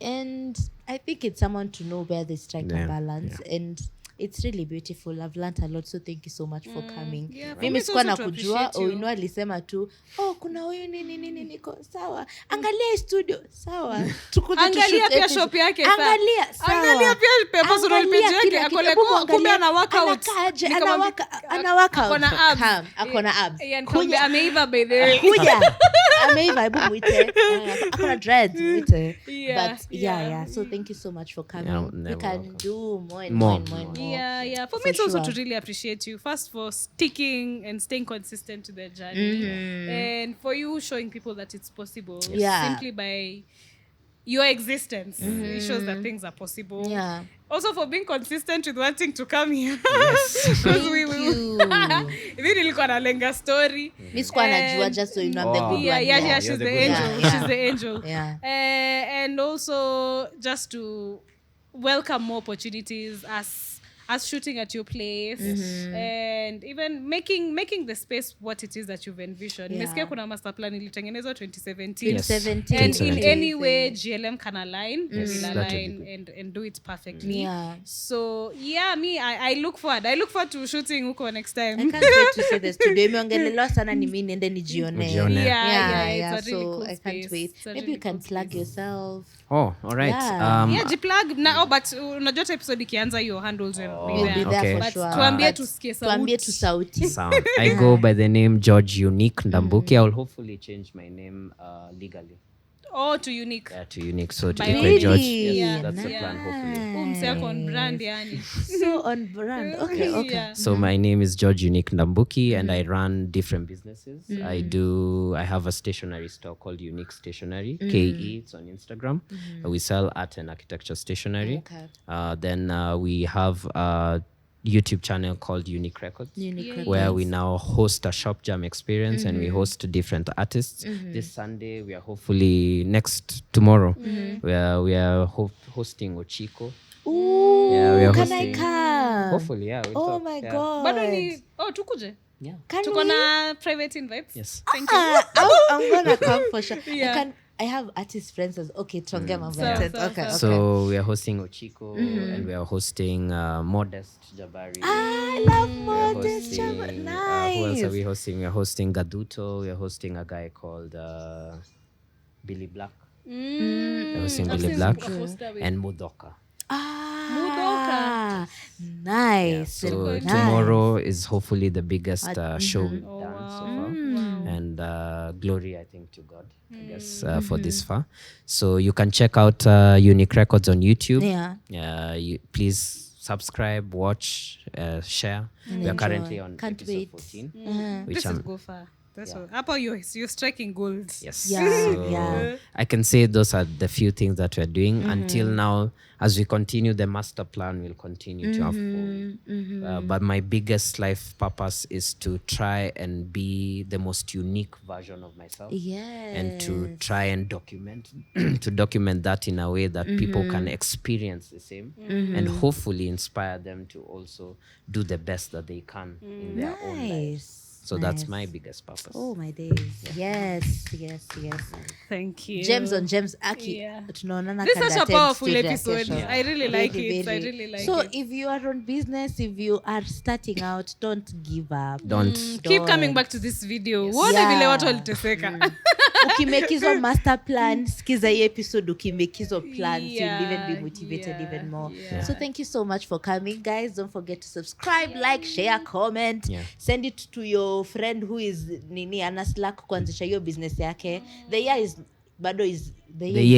And I think it's someone to know where they strike a balance, and it's really beautiful. I've learned a lot, so thank you so much for coming. Mimi sikuwa nakujua, Inu alisema tu, kuna huyu nini niko sawa, angalia studio sawa, tukuje angalia pia shop yake sawa, angalia pia personal page yake, akole kumbe ana workout, akona abs, kuja ameiva by the way, kuja ameiva, hebu muite, akona dreads muite. But so thank you so much for coming. We can do more and more. Yeah. For me, it's also to really appreciate you. First, for sticking and staying consistent to the journey. And for you showing people that it's possible. Simply by your existence. It shows that things are possible. Yeah. Also for being consistent with wanting to come here. Yes. Because we will. Hivi nilikuwa nalenga story. Miss kwa najua, just so you know, I'm the good one. Yeah, she's the angel. Yeah. She's the angel. Yeah. And also just to welcome more opportunities as shooting at your place, and even making the space what it is that you've envisioned. Nimesikia kuna master plan ilitengenezwa 2017. And in any way GLM can align, and do it perfectly. So I look forward to shooting huko next time. I can't wait to see the studio. Imeongelelewa sana ni mimi niende nijione. It's a really cool I can't space. wait. Maybe you can plug yourself. Oh, all right. Jiplug now, but unajua episode ikianza your handles We'll be there for sure. Tuambie tusikie sauti. Sound. I go by the name George Younique Ndambuki. I will hopefully change my name legally. To Younique. Yeah, to Younique. So to Really? George. Yes, that's the plan, hopefully. Umse on brand yani. So on brand. Okay. Yeah. So my name is George Younique Ndambuki, and I run different businesses. I have a stationery store called Younique Stationery, KE. It's on Instagram. We sell art and architecture stationery. Then we have a YouTube channel called Younique Records, where we now host a shop jam experience, and we host different artists. This Sunday, we are hopefully tomorrow, where we are hosting Ochiko. Ooh, we are can hosting, I come? Hopefully, yeah. Oh my God. Bado ni tukuje. Yeah. Tuko na private invites. Yes. Thank you. I'm gonna come for sure. I have artist friends as tuongea mambo ya tent. Okay. So we are hosting Ochiko, and we are hosting Modest Jabari. I love Modest Jabari. Nice. Who else are we hosting? We are hosting Gaduto. We are hosting a guy called Billy Black. We are hosting Billy Black and Mudoka. Mudoka. Nice. Yeah, so tomorrow is hopefully the biggest show we've done so far. And glory, I think, to God, I guess, for this far. So you can check out Younique Records on YouTube. Please subscribe, watch, share. We are currently on episode 14. This is go far. That's all. Apple, you're striking gold. Yes. So I can say those are the few things that we're doing until now. As we continue, the master plan will continue to unfold. But my biggest life purpose is to try and be the most unique version of myself. And to try and document that in a way that people can experience the same and hopefully inspire them to also do the best that they can in their own lives. So that's my biggest purpose. Oh my days. Yes. Thank you. Gems on gems. Aki. This is such a powerful episode. I really like it. I really like it. So if you are on business, if you are starting out, don't give up. Don't. Keep coming back to this video. Uone vile watu waliteseka. Ukimake hizo master plan, skiza hii episode, ukimake hizo plans, you'll even be motivated even more. So thank you so much for coming, guys. Don't forget to subscribe, like, share, comment. Send it to your friend who is ana slack kuanzisha hiyo business yake. The year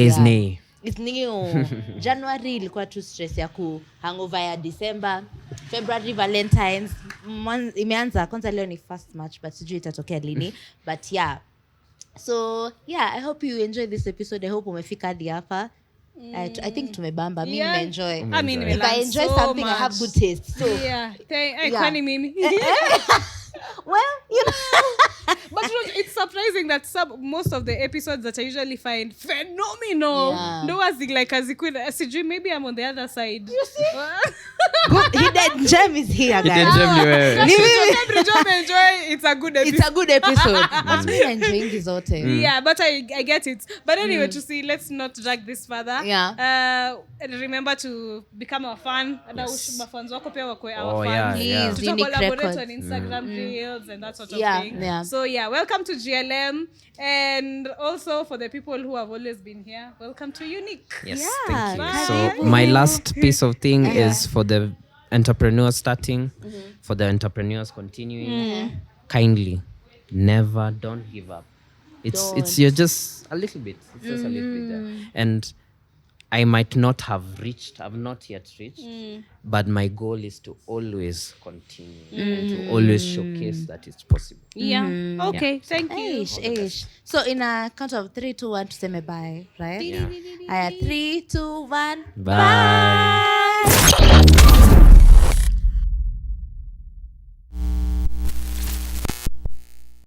is Nay. it's new. January ilikuwa tu stress ya ku hangover ya December. February Valentine's imeanza kwanza, leo ni first March but sijui itatokea lini. But yeah, so yeah, I hope you enjoy this episode. I hope umefika hadi hapa. I think tumebamba. Mimi enjoy. I mean, if I enjoy so something much. I have good taste. So yeah, kwani mimi. well, you know. But it's surprising that most of the episodes that I usually find phenomenal. No, as sijui, maybe I'm on the other side. You see? Hidden gem is here, guys. Hidden gem ni wewe. Every job I enjoy, it's a good episode. It's a good episode. But me enjoying this all time. Yeah, but I get it. But anyway, to see, let's not drag this further. Yeah. And remember to become our fan. And mafans wako pia wakwe our yeah, fan. yeah. Please, To Younique collaborate Records. on Instagram reels and that sort of thing. Yeah. So yeah, welcome to GLM. And also for the people who have always been here, welcome to Younique. Yes, Yeah, thank you. bye. So my last piece of thing is for the entrepreneurs starting, for the entrepreneurs continuing. Kindly, never, don't give up. You're just a little bit. It's just a little bit there. And I might not have reached, I've not yet reached, but my goal is to always continue, to always showcase that it's possible. Yeah. Okay, thank you. Eish. So in a count of 3, 2, 1 tuseme bye, right? 3, 2, 1. Bye.